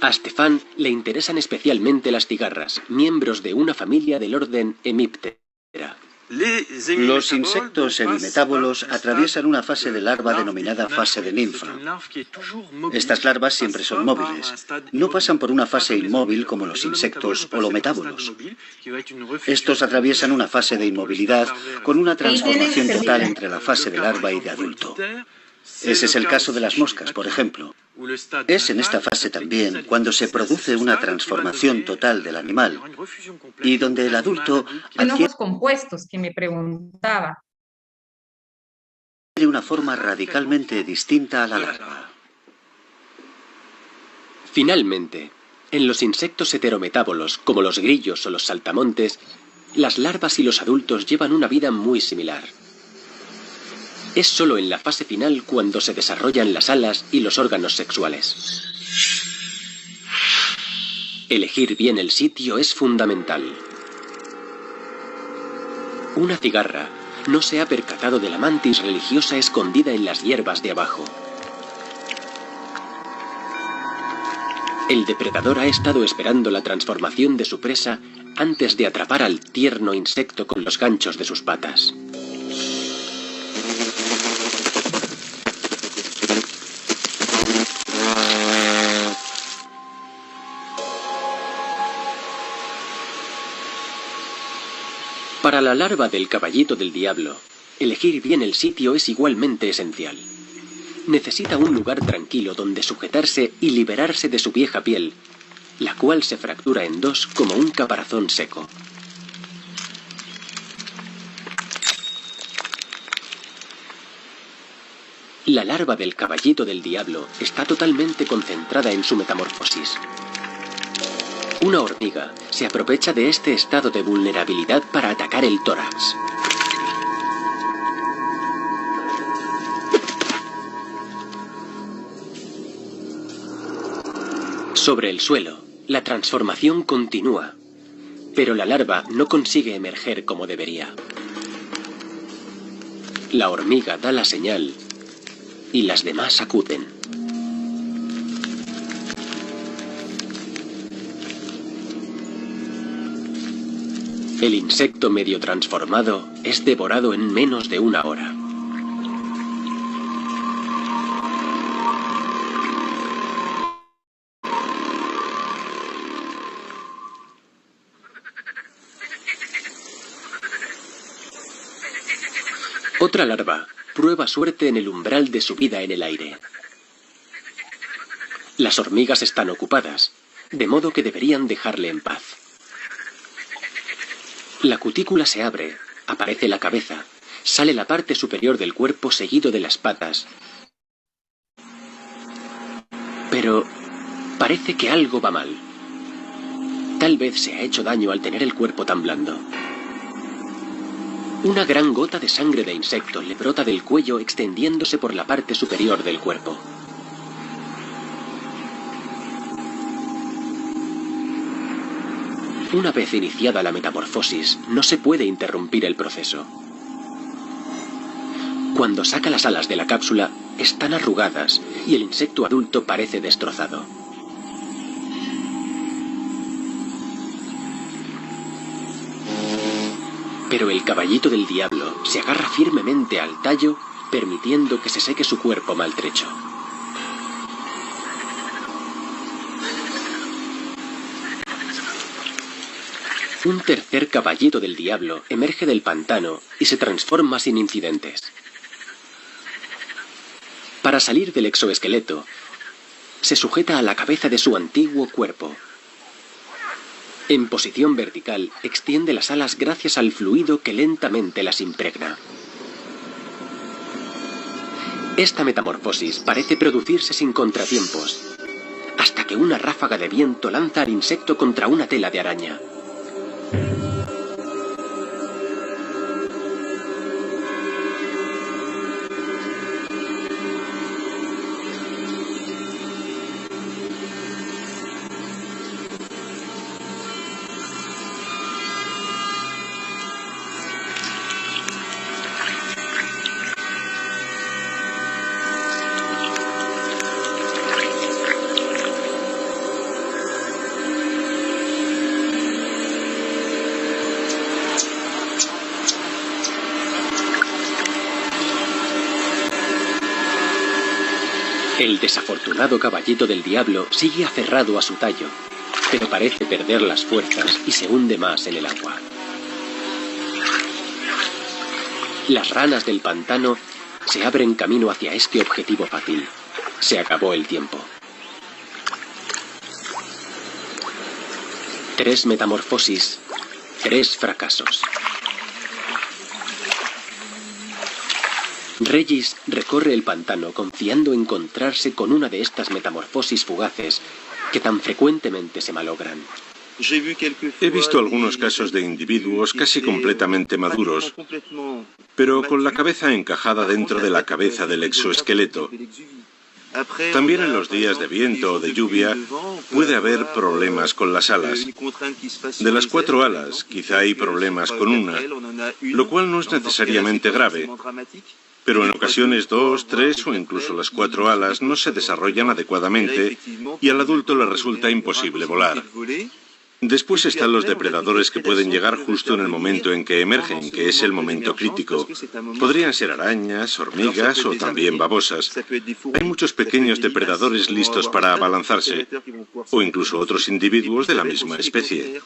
A Stéphane le interesan especialmente las cigarras, miembros de una familia del orden Hemiptera. Los insectos hemimetábolos atraviesan una fase de larva denominada fase de ninfa. Estas larvas siempre son móviles. No pasan por una fase inmóvil como los insectos holometábolos. Estos atraviesan una fase de inmovilidad con una transformación total entre la fase de larva y de adulto. Ese es el caso de las moscas, por ejemplo. Es en esta fase también cuando se produce una transformación total del animal y donde el adulto adquiere Los compuestos que me preguntaba. una forma radicalmente distinta a la larva. Finalmente, en los insectos heterometábolos, como los grillos o los saltamontes, las larvas y los adultos llevan una vida muy similar. Es solo en la fase final cuando se desarrollan las alas y los órganos sexuales. Elegir bien el sitio es fundamental. Una cigarra no se ha percatado de la mantis religiosa escondida en las hierbas de abajo. El depredador ha estado esperando la transformación de su presa antes de atrapar al tierno insecto con los ganchos de sus patas. Para la larva del caballito del diablo, elegir bien el sitio es igualmente esencial. Necesita un lugar tranquilo donde sujetarse y liberarse de su vieja piel, la cual se fractura en 2 como un caparazón seco. La larva del caballito del diablo está totalmente concentrada en su metamorfosis. Una hormiga se aprovecha de este estado de vulnerabilidad para atacar el tórax. Sobre el suelo, la transformación continúa, pero la larva no consigue emerger como debería. La hormiga da la señal y las demás acuden. El insecto medio transformado es devorado en menos de 1 hora. Otra larva prueba suerte en el umbral de su vida en el aire. Las hormigas están ocupadas, de modo que deberían dejarle en paz. La cutícula se abre, aparece la cabeza, sale la parte superior del cuerpo seguido de las patas. Pero parece que algo va mal. Tal vez se ha hecho daño al tener el cuerpo tan blando. Una gran gota de sangre de insecto le brota del cuello extendiéndose por la parte superior del cuerpo. Una vez iniciada la metamorfosis, no se puede interrumpir el proceso. Cuando saca las alas de la cápsula, están arrugadas y el insecto adulto parece destrozado. Pero el caballito del diablo se agarra firmemente al tallo, permitiendo que se seque su cuerpo maltrecho. Un tercer caballito del diablo emerge del pantano y se transforma sin incidentes. Para salir del exoesqueleto, se sujeta a la cabeza de su antiguo cuerpo. En posición vertical, extiende las alas gracias al fluido que lentamente las impregna. Esta metamorfosis parece producirse sin contratiempos, hasta que una ráfaga de viento lanza al insecto contra una tela de araña. El desafortunado caballito del diablo sigue aferrado a su tallo, pero parece perder las fuerzas y se hunde más en el agua. Las ranas del pantano se abren camino hacia este objetivo fácil. Se acabó el tiempo. 3 metamorfosis, 3 fracasos. Regis recorre el pantano confiando en encontrarse con una de estas metamorfosis fugaces que tan frecuentemente se malogran. He visto algunos casos de individuos casi completamente maduros, pero con la cabeza encajada dentro de la cabeza del exoesqueleto. También en los días de viento o de lluvia puede haber problemas con las alas. De las 4 alas, quizá hay problemas con una, lo cual no es necesariamente grave. Pero en ocasiones 2, 3 o incluso las 4 alas no se desarrollan adecuadamente y al adulto le resulta imposible volar. Después están los depredadores que pueden llegar justo en el momento en que emergen, que es el momento crítico. Podrían ser arañas, hormigas o también babosas. Hay muchos pequeños depredadores listos para abalanzarse, o incluso otros individuos de la misma especie.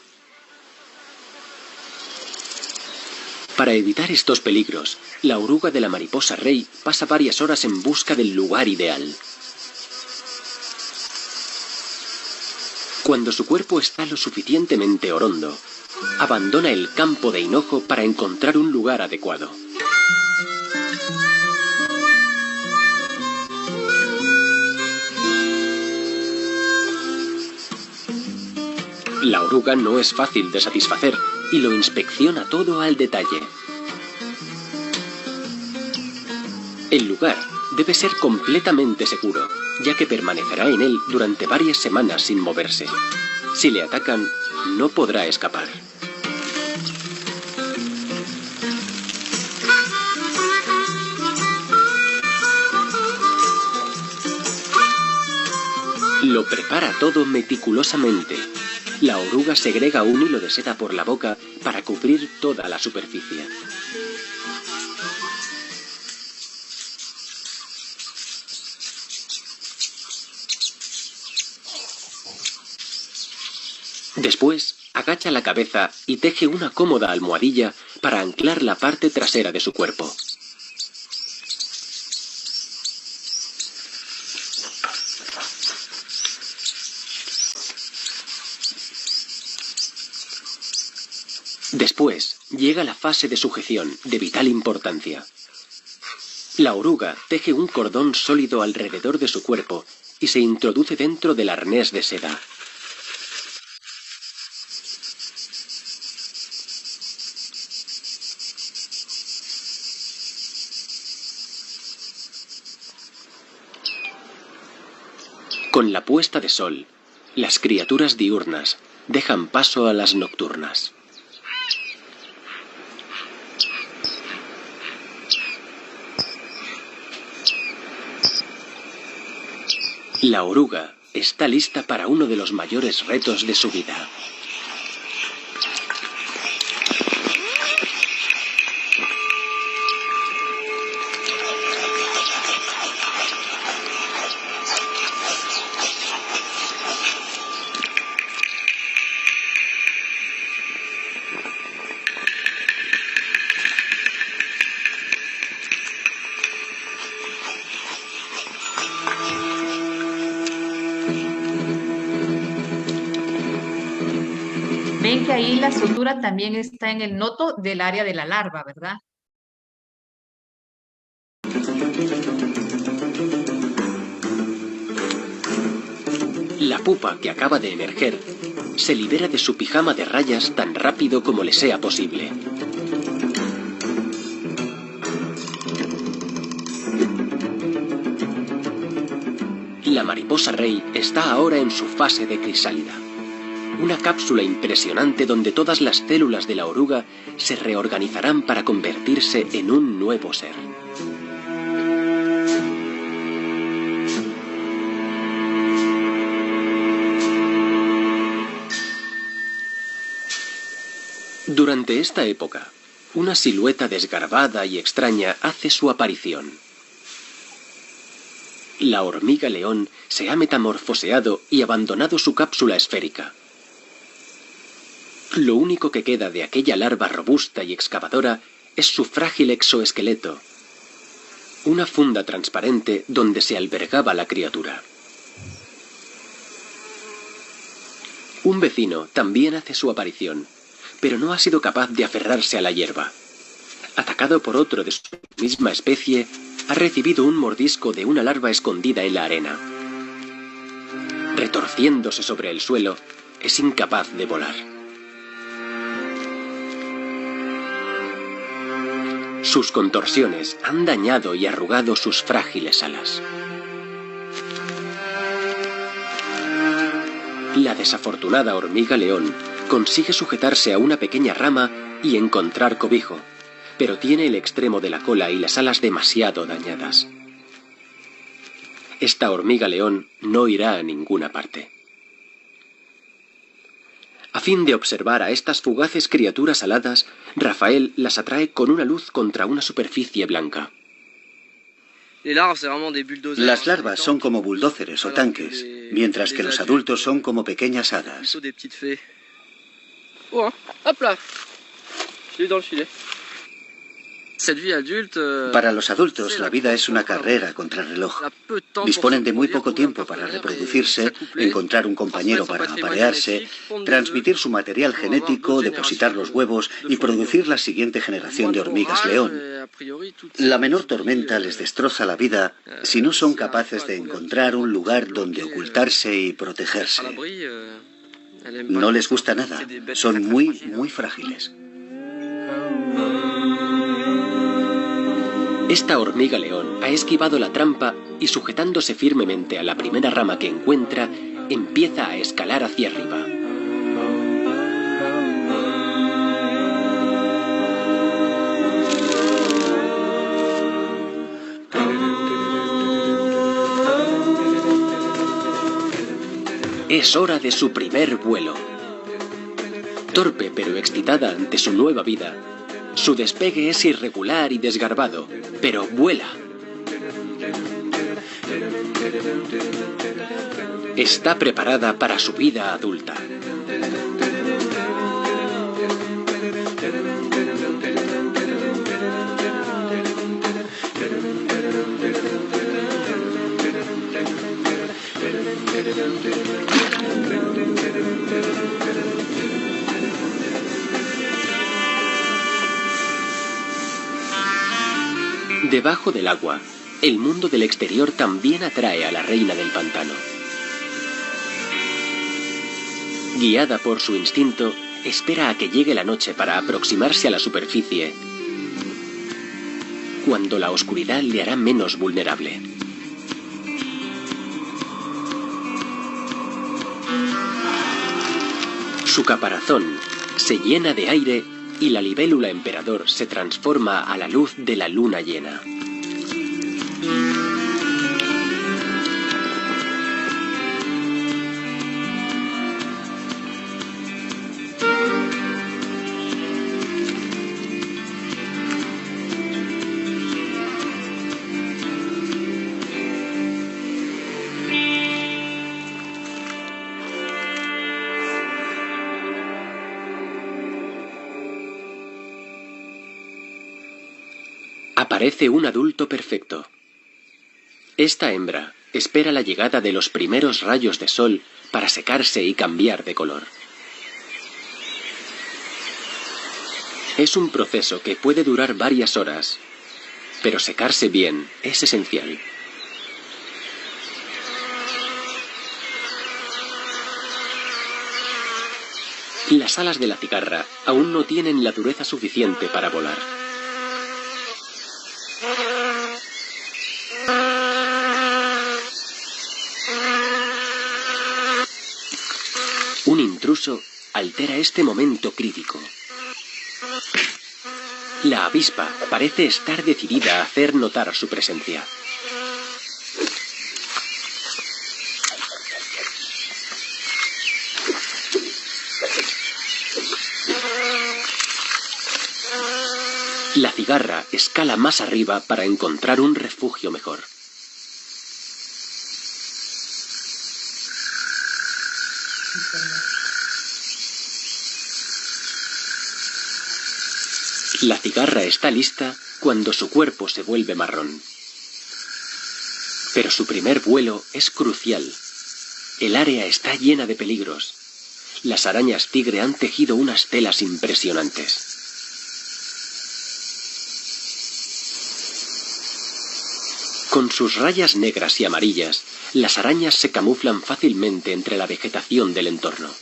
Para evitar estos peligros, la oruga de la mariposa rey pasa varias horas en busca del lugar ideal. Cuando su cuerpo está lo suficientemente orondo, abandona el campo de hinojo para encontrar un lugar adecuado. La oruga no es fácil de satisfacer y lo inspecciona todo al detalle. El lugar debe ser completamente seguro, ya que permanecerá en él durante varias semanas sin moverse. Si le atacan, no podrá escapar. Lo prepara todo meticulosamente. La oruga segrega un hilo de seda por la boca para cubrir toda la superficie. Después, agacha la cabeza y teje una cómoda almohadilla para anclar la parte trasera de su cuerpo. Después llega la fase de sujeción, de vital importancia. La oruga teje un cordón sólido alrededor de su cuerpo y se introduce dentro del arnés de seda. Con la puesta de sol, las criaturas diurnas dejan paso a las nocturnas. La oruga está lista para uno de los mayores retos de su vida. Ven que ahí la sutura también está en el noto del área de la larva, ¿verdad? La pupa que acaba de emerger se libera de su pijama de rayas tan rápido como le sea posible. La mariposa rey está ahora en su fase de crisálida. Una cápsula impresionante donde todas las células de la oruga se reorganizarán para convertirse en un nuevo ser. Durante esta época, una silueta desgarbada y extraña hace su aparición. La hormiga león se ha metamorfoseado y abandonado su cápsula esférica. Lo único que queda de aquella larva robusta y excavadora es su frágil exoesqueleto, una funda transparente donde se albergaba la criatura. Un vecino también hace su aparición, pero no ha sido capaz de aferrarse a la hierba. Atacado por otro de su misma especie, ha recibido un mordisco de una larva escondida en la arena. Retorciéndose sobre el suelo, es incapaz de volar. Sus contorsiones han dañado y arrugado sus frágiles alas. La desafortunada hormiga león consigue sujetarse a una pequeña rama y encontrar cobijo, pero tiene el extremo de la cola y las alas demasiado dañadas. Esta hormiga león no irá a ninguna parte. A fin de observar a estas fugaces criaturas aladas, Rafael las atrae con una luz contra una superficie blanca. Las larvas son como bulldóceres o tanques, mientras que los adultos son como pequeñas hadas. Para los adultos, la vida es una carrera contra el reloj. Disponen de muy poco tiempo para reproducirse, encontrar un compañero para aparearse, transmitir su material genético, depositar los huevos y producir la siguiente generación de hormigas león. La menor tormenta les destroza la vida si no son capaces de encontrar un lugar donde ocultarse y protegerse. No les gusta nada, son muy frágiles. Esta hormiga león ha esquivado la trampa y, sujetándose firmemente a la primera rama que encuentra, empieza a escalar hacia arriba. Es hora de su primer vuelo. Torpe pero excitada ante su nueva vida, su despegue es irregular y desgarbado, pero vuela. Está preparada para su vida adulta. Debajo del agua, el mundo del exterior también atrae a la reina del pantano. Guiada por su instinto, espera a que llegue la noche para aproximarse a la superficie, cuando la oscuridad le hará menos vulnerable. Su caparazón se llena de aire y la libélula emperador se transforma a la luz de la luna llena. Aparece un adulto perfecto. Esta hembra espera la llegada de los primeros rayos de sol para secarse y cambiar de color. Es un proceso que puede durar varias horas, pero secarse bien es esencial. Las alas de la cigarra aún no tienen la dureza suficiente para volar. Un intruso altera este momento crítico. La avispa parece estar decidida a hacer notar su presencia. La cigarra escala más arriba para encontrar un refugio mejor. La cigarra está lista cuando su cuerpo se vuelve marrón. Pero su primer vuelo es crucial. El área está llena de peligros. Las arañas tigre han tejido unas telas impresionantes. Con sus rayas negras y amarillas, las arañas se camuflan fácilmente entre la vegetación del entorno.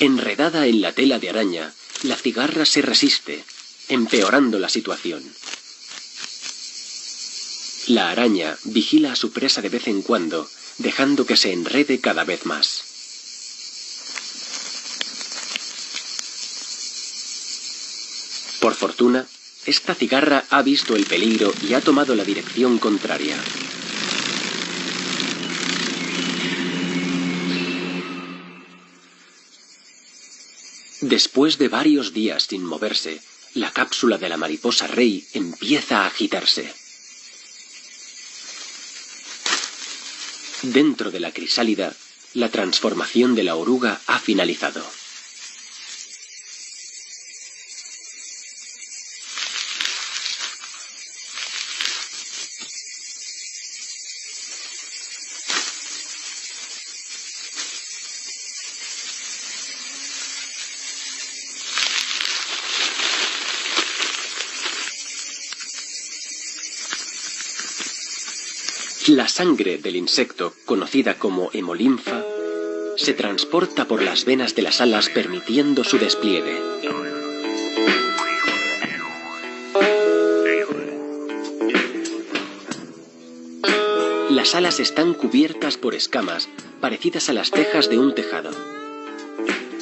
Enredada en la tela de araña, la cigarra se resiste, empeorando la situación. La araña vigila a su presa de vez en cuando, dejando que se enrede cada vez más. Por fortuna, esta cigarra ha visto el peligro y ha tomado la dirección contraria. Después de varios días sin moverse, la cápsula de la mariposa rey empieza a agitarse. Dentro de la crisálida, la transformación de la oruga ha finalizado. La sangre del insecto, conocida como hemolinfa, se transporta por las venas de las alas permitiendo su despliegue. Las alas están cubiertas por escamas parecidas a las tejas de un tejado.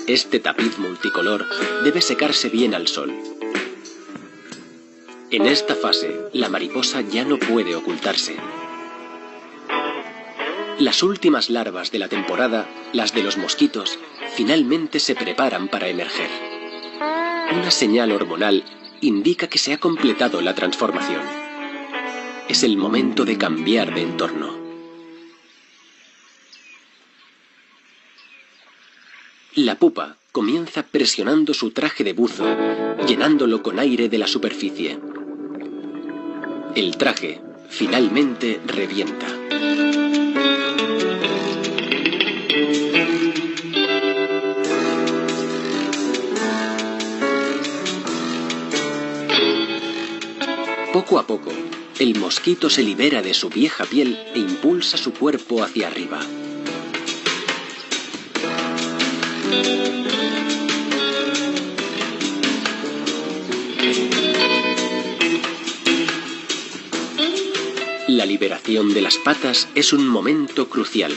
Este tapiz multicolor debe secarse bien al sol. En esta fase, la mariposa ya no puede ocultarse. Las últimas larvas de la temporada, las de los mosquitos, finalmente se preparan para emerger. Una señal hormonal indica que se ha completado la transformación. Es el momento de cambiar de entorno. La pupa comienza presionando su traje de buzo, llenándolo con aire de la superficie. El traje finalmente revienta. Poco a poco, el mosquito se libera de su vieja piel e impulsa su cuerpo hacia arriba. La liberación de las patas es un momento crucial.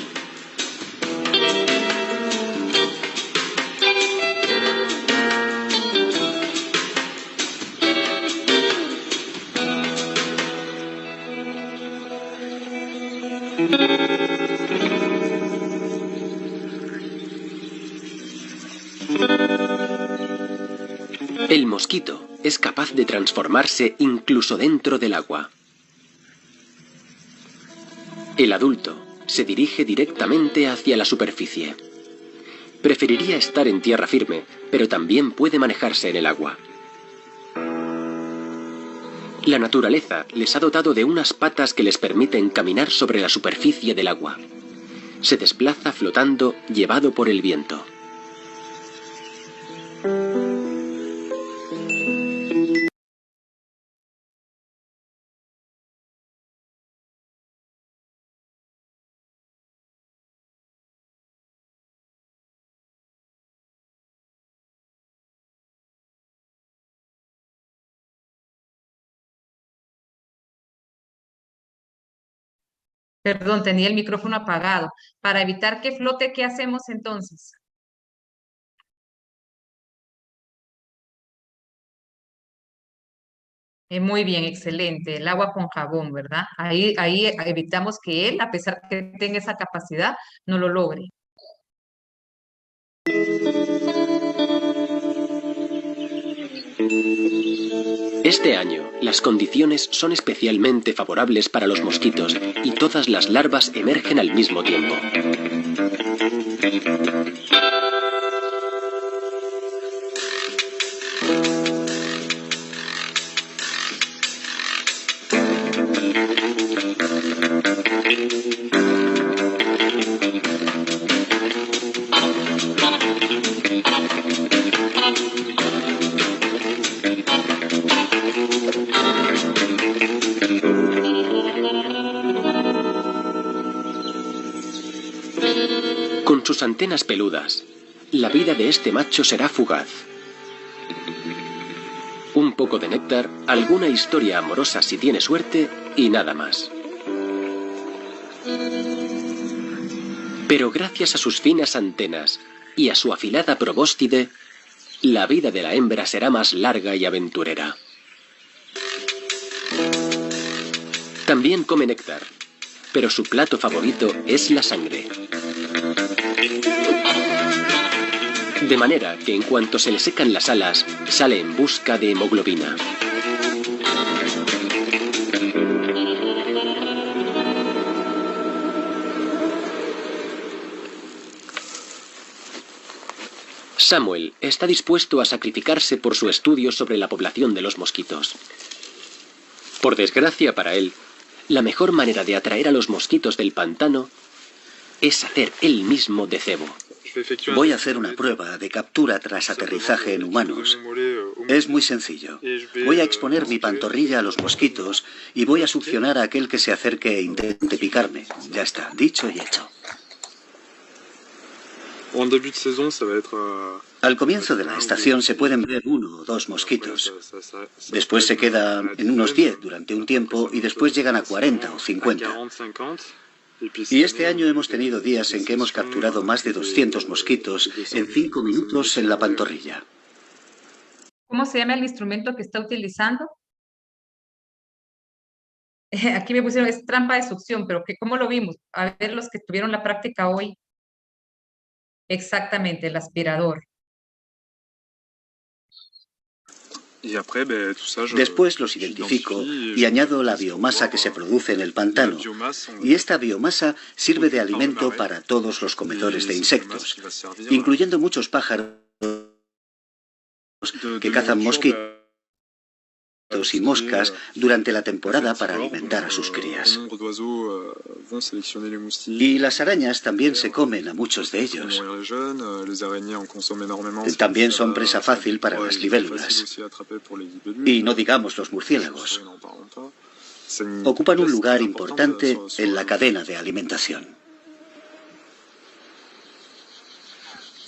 El mosquito es capaz de transformarse incluso dentro del agua. El adulto se dirige directamente hacia la superficie. Preferiría estar en tierra firme, pero también puede manejarse en el agua. La naturaleza les ha dotado de unas patas que les permiten caminar sobre la superficie del agua. Se desplaza flotando, llevado por el viento. Perdón, tenía el micrófono apagado. Para evitar que flote, ¿qué hacemos entonces? Muy bien, excelente. El agua con jabón, ¿verdad? Ahí evitamos que él, a pesar que tenga esa capacidad, no lo logre. Este año, las condiciones son especialmente favorables para los mosquitos y todas las larvas emergen al mismo tiempo. Con sus antenas peludas, la vida de este macho será fugaz. Un poco de néctar, alguna historia amorosa si tiene suerte y nada más. Pero gracias a sus finas antenas y a su afilada probóscide, la vida de la hembra será más larga y aventurera. También come néctar, pero su plato favorito es la sangre. De manera que en cuanto se le secan las alas, sale en busca de hemoglobina. Samuel está dispuesto a sacrificarse por su estudio sobre la población de los mosquitos. Por desgracia para él, la mejor manera de atraer a los mosquitos del pantano es hacer él mismo de cebo. Voy a hacer una prueba de captura tras aterrizaje en humanos. Es muy sencillo. Voy a exponer mi pantorrilla a los mosquitos y voy a succionar a aquel que se acerque e intente picarme. Ya está, dicho y hecho. Al comienzo de la estación se pueden ver 1 o 2 mosquitos. Después se queda en unos 10 durante un tiempo y después llegan a 40 o 50. Y este año hemos tenido días en que hemos capturado más de 200 mosquitos en 5 minutos en la pantorrilla. ¿Cómo se llama el instrumento que está utilizando? Aquí me pusieron, es trampa de succión, pero ¿cómo lo vimos? A ver, los que tuvieron la práctica hoy. Exactamente, el aspirador. Después los identifico y añado la biomasa que se produce en el pantano. Y esta biomasa sirve de alimento para todos los comedores de insectos, incluyendo muchos pájaros que cazan mosquitos pájaros y moscas durante la temporada para alimentar a sus crías. Y las arañas también se comen a muchos de ellos. También son presa fácil para las libélulas. Y no digamos los murciélagos. Ocupan un lugar importante en la cadena de alimentación.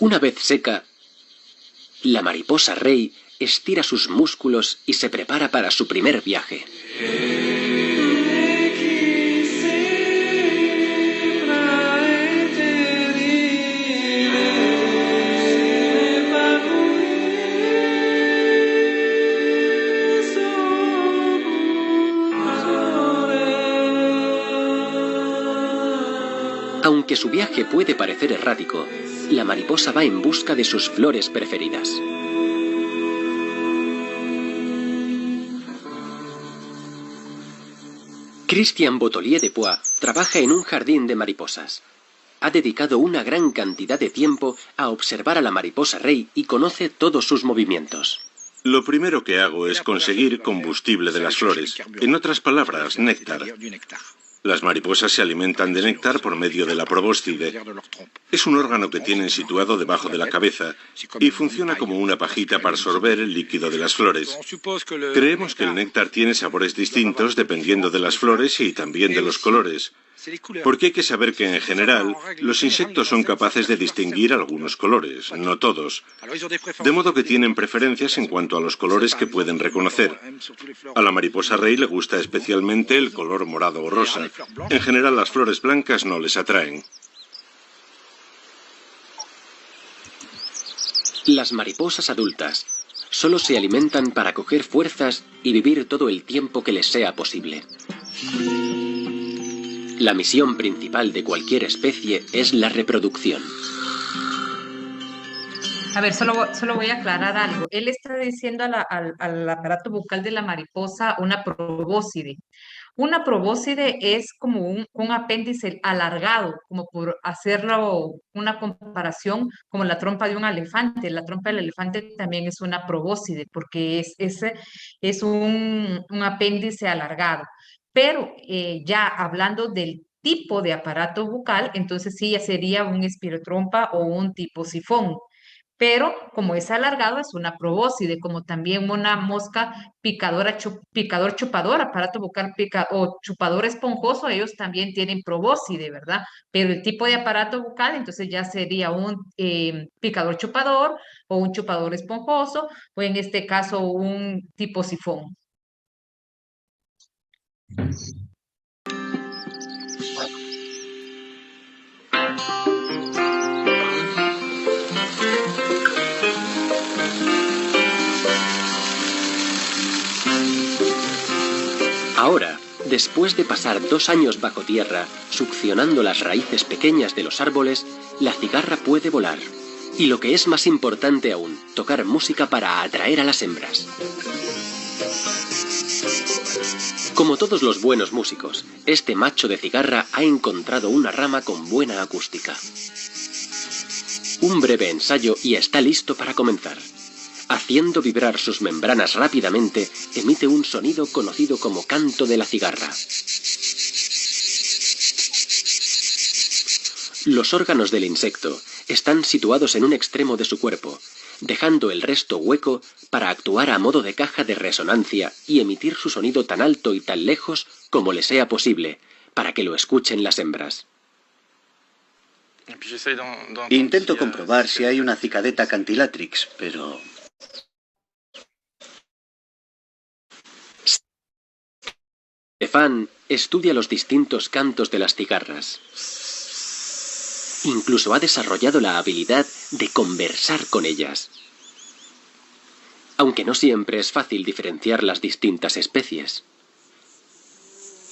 Una vez seca, la mariposa rey estira sus músculos y se prepara para su primer viaje. Aunque su viaje puede parecer errático, la mariposa va en busca de sus flores preferidas. Christian Bottolier de Poix trabaja en un jardín de mariposas. Ha dedicado una gran cantidad de tiempo a observar a la mariposa rey y conoce todos sus movimientos. Lo primero que hago es conseguir combustible de las flores, en otras palabras, néctar. Las mariposas se alimentan de néctar por medio de la probóscide. Es un órgano que tienen situado debajo de la cabeza y funciona como una pajita para absorber el líquido de las flores. Creemos que el néctar tiene sabores distintos dependiendo de las flores y también de los colores. Porque hay que saber que en general los insectos son capaces de distinguir algunos colores, no todos. De modo que tienen preferencias en cuanto a los colores que pueden reconocer. A la mariposa rey le gusta especialmente el color morado o rosa. En general las flores blancas no les atraen. Las mariposas adultas solo se alimentan para coger fuerzas y vivir todo el tiempo que les sea posible. La misión principal de cualquier especie es la reproducción. A ver, solo voy a aclarar algo. Él está diciendo al aparato bucal de la mariposa una probóscide. Una probóscide es como un apéndice alargado, como por hacerlo una comparación como la trompa de un elefante. La trompa del elefante también es una probóscide porque es un apéndice alargado. Pero ya hablando del tipo de aparato bucal, entonces sí ya sería un espirotrompa o un tipo sifón. Pero como es alargado, es una probóscide, como también una mosca picadora, picador chupador, aparato bucal o chupador esponjoso, ellos también tienen probóscide, ¿verdad? Pero el tipo de aparato bucal, entonces ya sería un picador chupador o un chupador esponjoso, o en este caso un tipo sifón. Ahora, después de pasar 2 años bajo tierra, succionando las raíces pequeñas de los árboles, la cigarra puede volar. Y lo que es más importante aún, tocar música para atraer a las hembras. Como todos los buenos músicos, este macho de cigarra ha encontrado una rama con buena acústica. Un breve ensayo y está listo para comenzar. Haciendo vibrar sus membranas rápidamente, emite un sonido conocido como canto de la cigarra. Los órganos del insecto están situados en un extremo de su cuerpo, dejando el resto hueco para actuar a modo de caja de resonancia y emitir su sonido tan alto y tan lejos como le sea posible, para que lo escuchen las hembras. Intento comprobar si hay una Cicadeta cantilatrix, pero... Stefan estudia los distintos cantos de las cigarras. Incluso ha desarrollado la habilidad de conversar con ellas. Aunque no siempre es fácil diferenciar las distintas especies.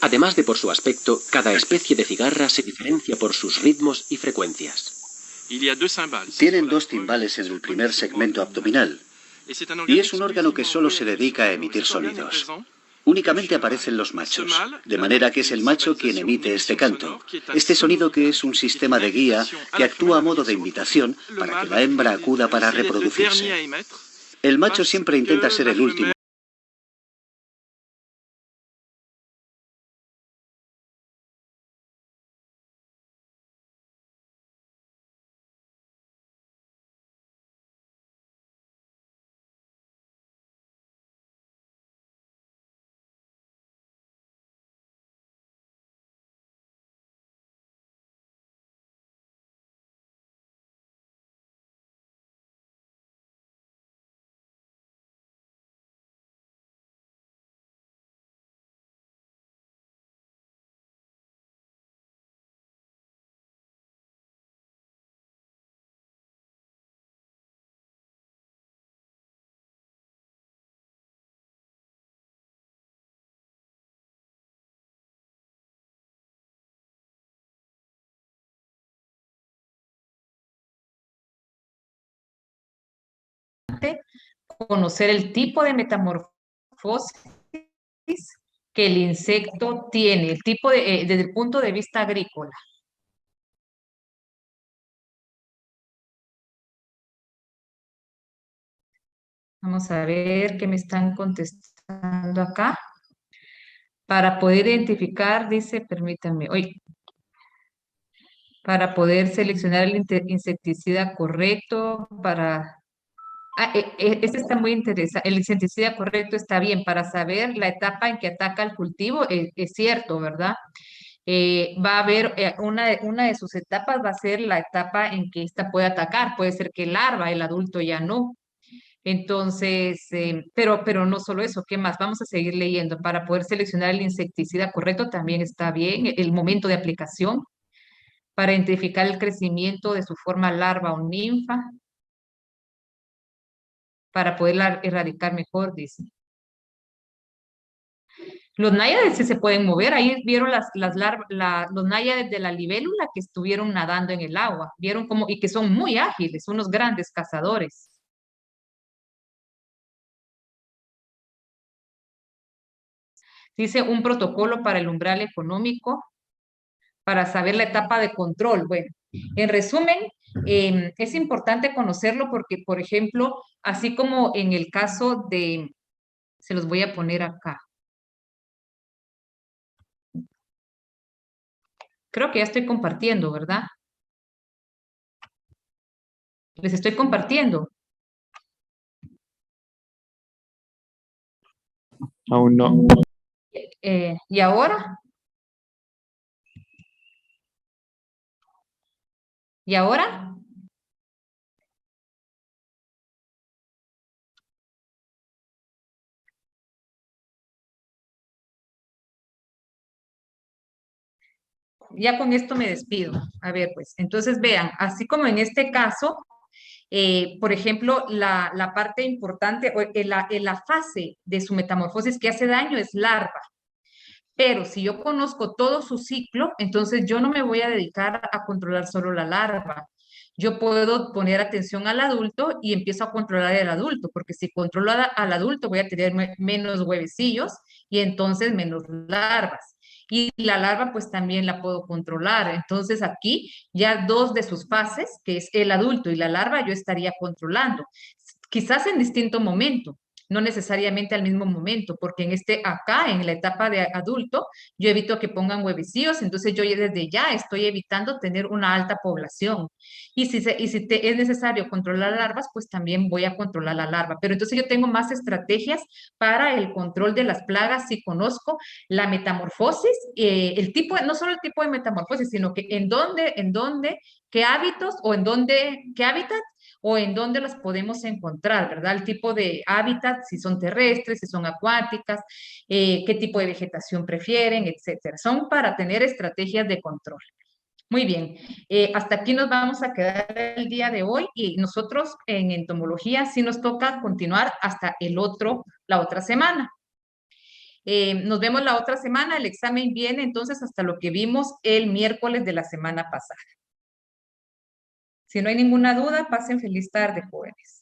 Además de por su aspecto, cada especie de cigarra se diferencia por sus ritmos y frecuencias. Tienen 2 timbales en el primer segmento abdominal, y es un órgano que solo se dedica a emitir sonidos. Únicamente aparecen los machos, de manera que es el macho quien emite este canto, este sonido que es un sistema de guía que actúa a modo de invitación para que la hembra acuda para reproducirse. El macho siempre intenta ser el último conocer el tipo de metamorfosis que el insecto tiene, el tipo desde el punto de vista agrícola. Vamos a ver qué me están contestando acá. Para poder identificar, dice, permítanme, para poder seleccionar el insecticida correcto, para... este está muy interesante. El insecticida correcto está bien para saber la etapa en que ataca el cultivo, es cierto, ¿verdad? Va a haber una de sus etapas va a ser la etapa en que ésta puede atacar. Puede ser que larva, el adulto ya no. Entonces, pero no solo eso, ¿qué más? Vamos a seguir leyendo. Para poder seleccionar el insecticida correcto también está bien el momento de aplicación para identificar el crecimiento de su forma larva o ninfa, para poderla erradicar mejor, dice. Los náyades sí se pueden mover. Ahí vieron los náyades de la libélula que estuvieron nadando en el agua. Vieron cómo, y que son muy ágiles, unos grandes cazadores. Dice un protocolo para el umbral económico para saber la etapa de control. Bueno, en resumen, es importante conocerlo porque, por ejemplo, así como en el caso de, se los voy a poner acá. Creo que ya estoy compartiendo, ¿verdad? Les estoy compartiendo. Aún no. ¿Y ahora? ¿Y ahora? Ya con esto me despido. A ver, pues, entonces vean, así como en este caso, por ejemplo, la parte importante, en la fase de su metamorfosis que hace daño es larva. Pero si yo conozco todo su ciclo, entonces yo no me voy a dedicar a controlar solo la larva. Yo puedo poner atención al adulto y empiezo a controlar el adulto, porque si controlo al adulto voy a tener menos huevecillos y entonces menos larvas. Y la larva pues también la puedo controlar. Entonces aquí ya dos de sus fases, que es el adulto y la larva, yo estaría controlando. Quizás en distinto momento, no necesariamente al mismo momento, porque acá, en la etapa de adulto, yo evito que pongan huevecillos, entonces yo desde ya estoy evitando tener una alta población. Y si es necesario controlar larvas, pues también voy a controlar la larva. Pero entonces yo tengo más estrategias para el control de las plagas si conozco la metamorfosis, el tipo, no solo el tipo de metamorfosis, sino que en dónde, qué hábitos o en dónde, qué hábitat o en dónde las podemos encontrar, ¿verdad? El tipo de hábitat, si son terrestres, si son acuáticas, qué tipo de vegetación prefieren, etcétera. Son para tener estrategias de control. Muy bien, hasta aquí nos vamos a quedar el día de hoy y nosotros en entomología sí nos toca continuar hasta la otra semana. Nos vemos la otra semana, el examen viene entonces hasta lo que vimos el miércoles de la semana pasada. Si no hay ninguna duda, pasen feliz tarde, jóvenes.